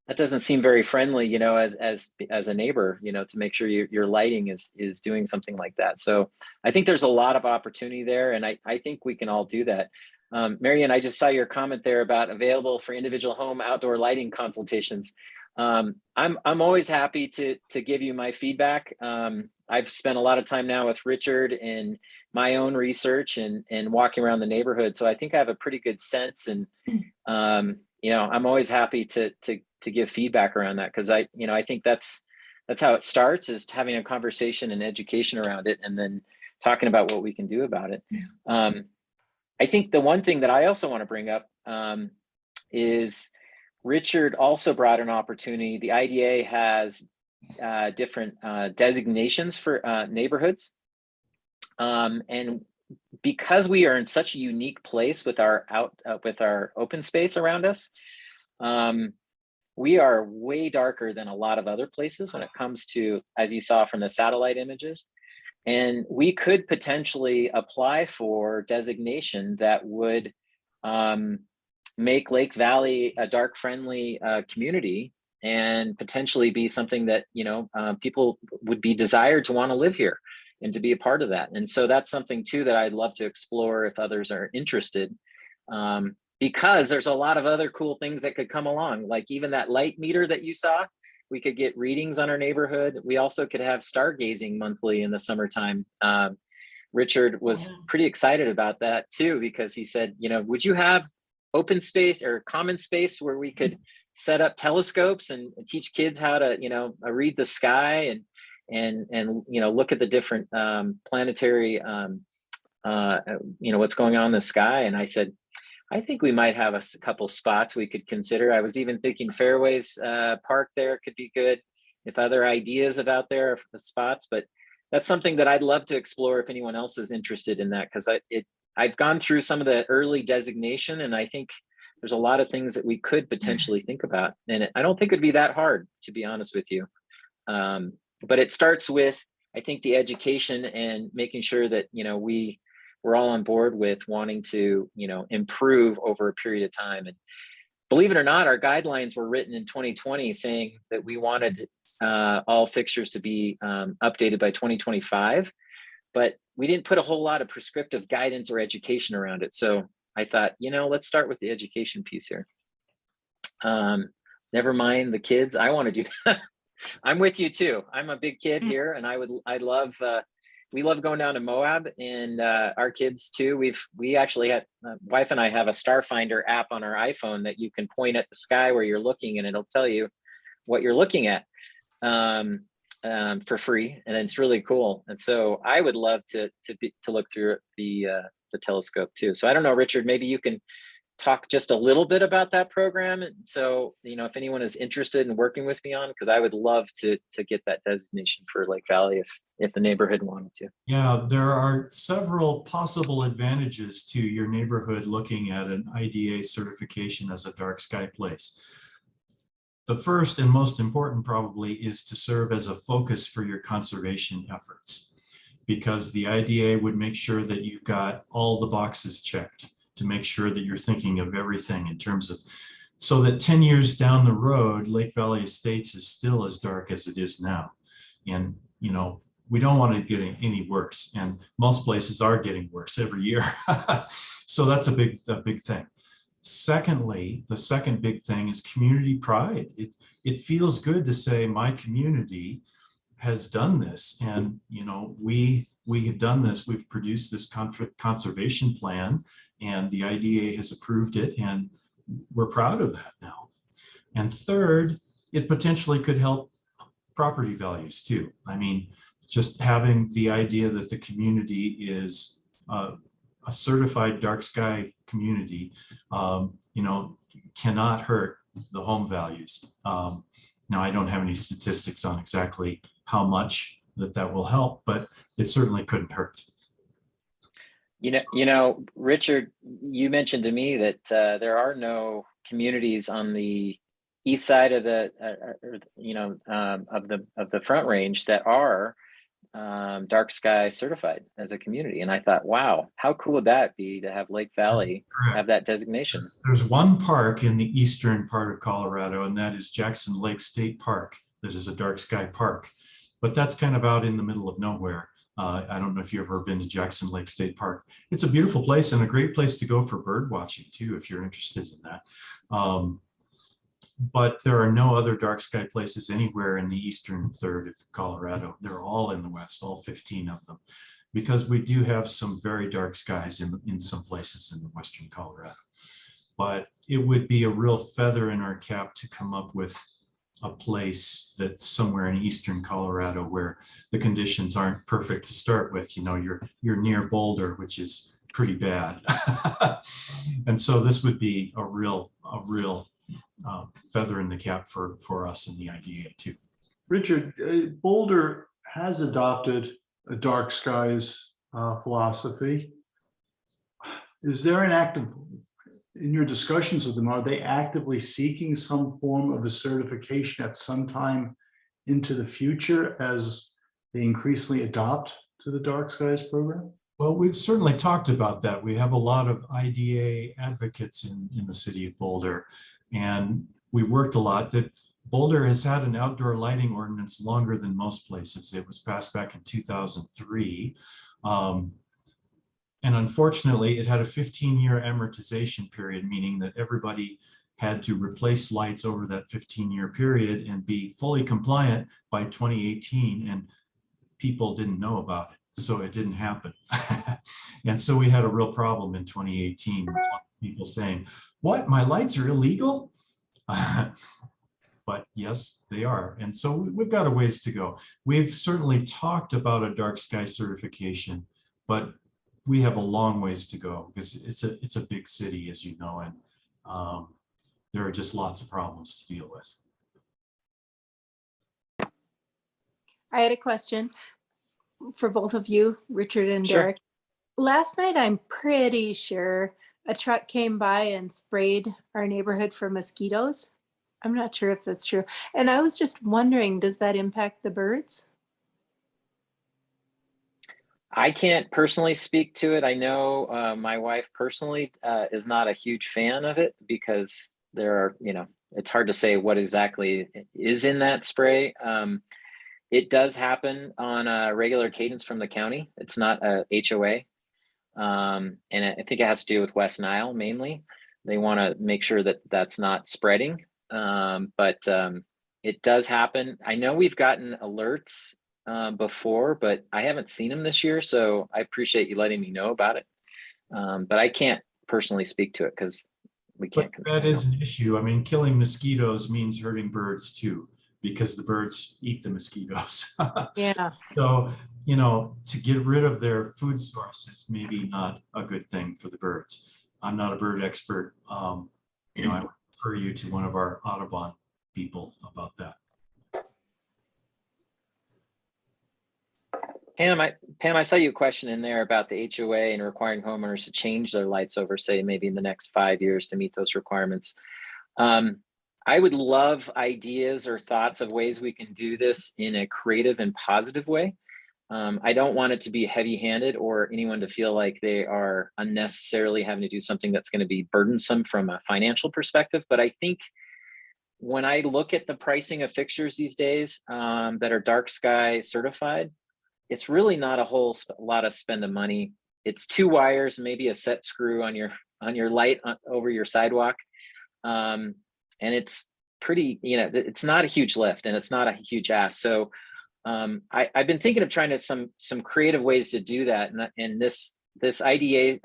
[SPEAKER 4] that doesn't seem very friendly, as a neighbor, to make sure your lighting is doing something like that. So I think there's a lot of opportunity there, and I think we can all do that. Marianne, I just saw your comment there about available for individual home outdoor lighting consultations. I'm always happy to give you my feedback. I've spent a lot of time now with Richard in my own research and walking around the neighborhood. So I think I have a pretty good sense, and I'm always happy to give feedback around that, because I think that's how it starts, is having a conversation and education around it, and then talking about what we can do about it. I think the one thing that I also want to bring up is Richard also brought an opportunity. The IDA has different designations for neighborhoods. And because we are in such a unique place with our open space around us, we are way darker than a lot of other places when it comes to, as you saw from the satellite images. And we could potentially apply for designation that would make Lake Valley a dark friendly community, and potentially be something that people would be desired to want to live here and to be a part of that. And so that's something too that I'd love to explore if others are interested, because there's a lot of other cool things that could come along, like even that light meter that you saw. We could get readings on our neighborhood. We also could have stargazing monthly in the summertime. Richard was pretty excited about that too, because he said, would you have open space or common space where we could set up telescopes and teach kids how to, read the sky and look at the different planetary, what's going on in the sky. And I said, I think we might have a couple spots we could consider. I was even thinking Fairways Park there could be good if other ideas about there of the spots, but that's something that I'd love to explore if anyone else is interested in that, because I've gone through some of the early designation, and I think there's a lot of things that we could potentially think about. And I don't think it'd be that hard, to be honest with you. But it starts with, I think, the education and making sure that, you know, we're all on board with wanting to, you know, improve over a period of time. And believe it or not, our guidelines were written in 2020 saying that we wanted all fixtures to be updated by 2025, but we didn't put a whole lot of prescriptive guidance or education around it. So I thought, you know, let's start with the education piece here. Never mind the kids. I want to do that. I'm with you too. I'm a big kid here, and we love going down to Moab, and our kids too. We actually had, wife and I have a Starfinder app on our iPhone that you can point at the sky where you're looking, and it'll tell you what you're looking at for free, and it's really cool. And so I would love to look through the telescope too. So I don't know, Richard, maybe you can talk just a little bit about that program. And so, you know, if anyone is interested in working with me on, because I would love to get that designation for Lake Valley if the neighborhood wanted to.
[SPEAKER 3] Yeah, there are several possible advantages to your neighborhood looking at an IDA certification as a dark sky place. The first and most important probably is to serve as a focus for your conservation efforts, because the IDA would make sure that you've got all the boxes checked to make sure that you're thinking of everything in terms of, so that 10 years down the road, Lake Valley Estates is still as dark as it is now. And, you know, we don't want it getting any worse. And most places are getting worse every year. So that's a big thing. Secondly, the second big thing is community pride. It feels good to say my community has done this. And, you know, we have done this. We've produced this conservation plan, and the IDA has approved it, and we're proud of that now. And third, it potentially could help property values too. I mean, just having the idea that the community is a certified dark sky community, you know, cannot hurt the home values. Now, I don't have any statistics on exactly how much that will help, but it certainly couldn't hurt.
[SPEAKER 4] You know, Richard, you mentioned to me that there are no communities on the east side of the, of the Front Range that are dark sky certified as a community. And I thought, wow, how cool would that be to have Lake Valley have that designation?
[SPEAKER 3] There's one park in the eastern part of Colorado, and that is Jackson Lake State Park, that is a dark sky park. But that's kind of out in the middle of nowhere. I don't know if you've ever been to Jackson Lake State Park. It's a beautiful place and a great place to go for bird watching too, if you're interested in that. But there are no other dark sky places anywhere in the eastern third of Colorado. They're all in the west, all 15 of them, because we do have some very dark skies in some places in the western Colorado. But it would be a real feather in our cap to come up with a place that's somewhere in eastern Colorado where the conditions aren't perfect to start with. You know, you're near Boulder, which is pretty bad. And so this would be a real feather in the cap for us in the IDA too. Richard,
[SPEAKER 6] Boulder has adopted a dark skies philosophy. Is there an active, in your discussions with them, are they actively seeking some form of a certification at some time into the future as they increasingly adopt to the dark skies program?
[SPEAKER 3] Well, we've certainly talked about that. We have a lot of IDA advocates in the city of Boulder, and we worked a lot. That Boulder has had an outdoor lighting ordinance longer than most places. It was passed back in 2003. And unfortunately, it had a 15-year amortization period, meaning that everybody had to replace lights over that 15-year period and be fully compliant by 2018. And people didn't know about it, so it didn't happen. And so we had a real problem in 2018 with people saying, what, my lights are illegal? But yes, they are. And so we've got a ways to go. We've certainly talked about a dark sky certification, but we have a long ways to go because it's a big city, as you know, and there are just lots of problems to deal with.
[SPEAKER 5] I had a question for both of you, Richard and
[SPEAKER 4] Sure.
[SPEAKER 5] Derek. Last night, I'm pretty sure a truck came by and sprayed our neighborhood for mosquitoes. I'm not sure if that's true. And I was just wondering, does that impact the birds?
[SPEAKER 4] I can't personally speak to it. I know my wife personally is not a huge fan of it because there are, it's hard to say what exactly is in that spray. It does happen on a regular cadence from the county. It's not a HOA. And I think it has to do with West Nile mainly. They want to make sure that that's not spreading. But it does happen. I know we've gotten alerts before, but I haven't seen them this year. So I appreciate you letting me know about it. But I can't personally speak to it because we
[SPEAKER 3] But
[SPEAKER 4] can't.
[SPEAKER 3] that is an issue. I mean, killing mosquitoes means hurting birds too, because the birds eat the mosquitoes.
[SPEAKER 5] Yeah.
[SPEAKER 3] So, to get rid of their food source is maybe not a good thing for the birds. I'm not a bird expert. I would refer you to one of our Audubon people about that.
[SPEAKER 4] Pam, I saw you a question in there about the HOA and requiring homeowners to change their lights over, say, maybe in the next 5 years to meet those requirements. I would love ideas or thoughts of ways we can do this in a creative and positive way. I don't want it to be heavy-handed or anyone to feel like they are unnecessarily having to do something that's going to be burdensome from a financial perspective. But I think when I look at the pricing of fixtures these days that are dark sky certified, it's really not a lot of spend of money. It's 2 wires, maybe a set screw on your light over your sidewalk. And it's pretty, it's not a huge lift and it's not a huge ask. So I've been thinking of trying to some creative ways to do that. And this IDA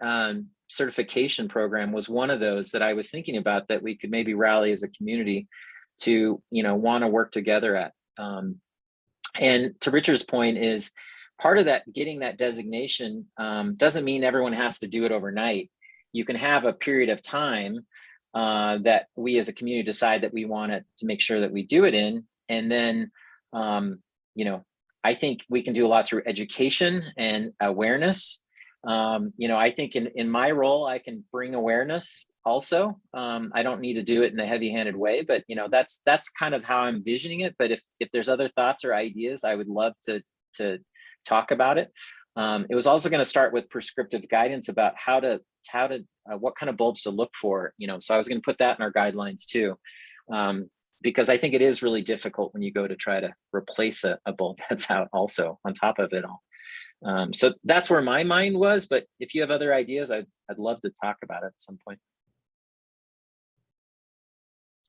[SPEAKER 4] certification program was one of those that I was thinking about that we could maybe rally as a community to, want to work together at. And to Richard's point is part of that, getting that designation doesn't mean everyone has to do it overnight. You can have a period of time that we as a community decide that we want to make sure that we do it in. And then, I think we can do a lot through education and awareness. I think in my role, I can bring awareness also. I don't need to do it in a heavy-handed way, but that's kind of how I'm envisioning it. But if there's other thoughts or ideas, I would love to talk about it. It was also going to start with prescriptive guidance about how to what kind of bulbs to look for. So I was going to put that in our guidelines too, because I think it is really difficult when you go to try to replace a bulb that's out also on top of it all. So that's where my mind was, but if you have other ideas, I'd love to talk about it at some point.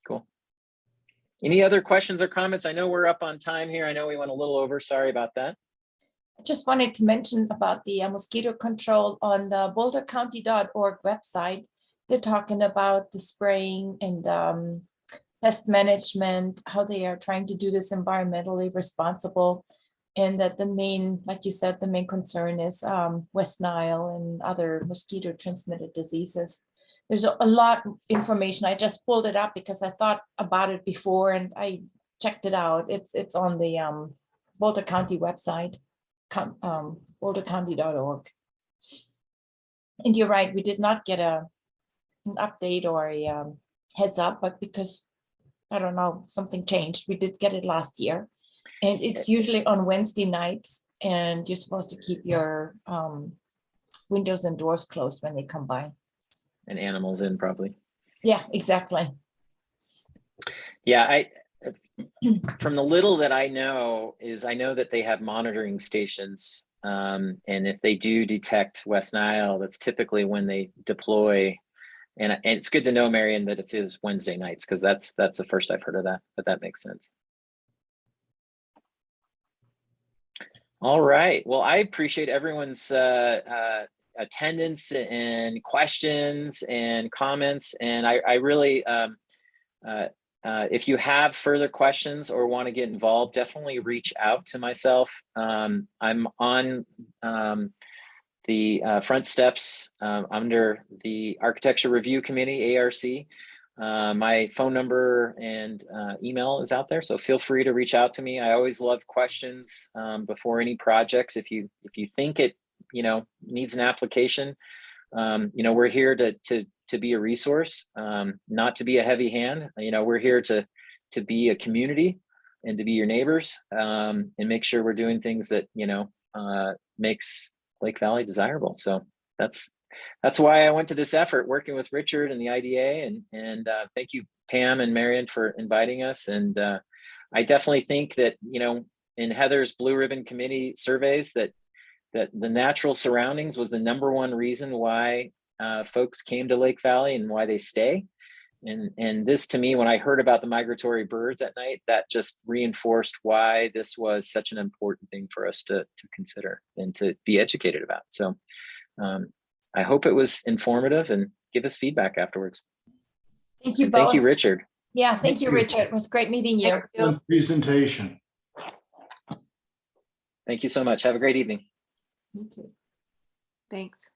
[SPEAKER 4] Cool. Any other questions or comments? I know we're up on time here. I know we went a little over. Sorry about that.
[SPEAKER 2] I just wanted to mention about the mosquito control on the bouldercounty.org website. They're talking about the spraying and pest management, how they are trying to do this environmentally responsible. And that the main, like you said, the main concern is West Nile and other mosquito transmitted diseases. There's a lot of information. I just pulled it up because I thought about it before and I checked it out. It's on the Boulder County website, bouldercounty.org. And you're right, we did not get an update or a heads up, but because, I don't know, something changed. We did get it last year. And it's usually on Wednesday nights, and you're supposed to keep your windows and doors closed when they come by.
[SPEAKER 4] And animals in probably.
[SPEAKER 2] Yeah, exactly.
[SPEAKER 4] Yeah, from the little that I know that they have monitoring stations. And if they do detect West Nile, that's typically when they deploy. And it's good to know, Marion, that it is Wednesday nights, because that's the first I've heard of that, but that makes sense. All right. Well, I appreciate everyone's attendance and questions and comments. And I really, if you have further questions or want to get involved, definitely reach out to myself. I'm on the front steps under the Architecture Review Committee, ARC. My phone number and email is out there, so feel free to reach out to me. I always love questions before any projects. If you think it needs an application, we're here to be a resource, not to be a heavy hand. We're here to be a community and to be your neighbors, and make sure we're doing things that makes Lake Valley desirable. So that's why I went to this effort, working with Richard and the IDA, and thank you, Pam and Marion, for inviting us. And I definitely think that in Heather's Blue Ribbon Committee surveys that the natural surroundings was the #1 reason why folks came to Lake Valley and why they stay. And this, to me, when I heard about the migratory birds at night, that just reinforced why this was such an important thing for us to consider and to be educated about. So I hope it was informative, and give us feedback afterwards.
[SPEAKER 2] Thank you
[SPEAKER 4] And
[SPEAKER 2] both.
[SPEAKER 4] thank you, Richard.
[SPEAKER 2] Yeah, thank you, Richard. It was great meeting you.
[SPEAKER 5] Thank you.
[SPEAKER 6] Presentation.
[SPEAKER 4] Thank you so much. Have a great evening.
[SPEAKER 5] You too. Thanks.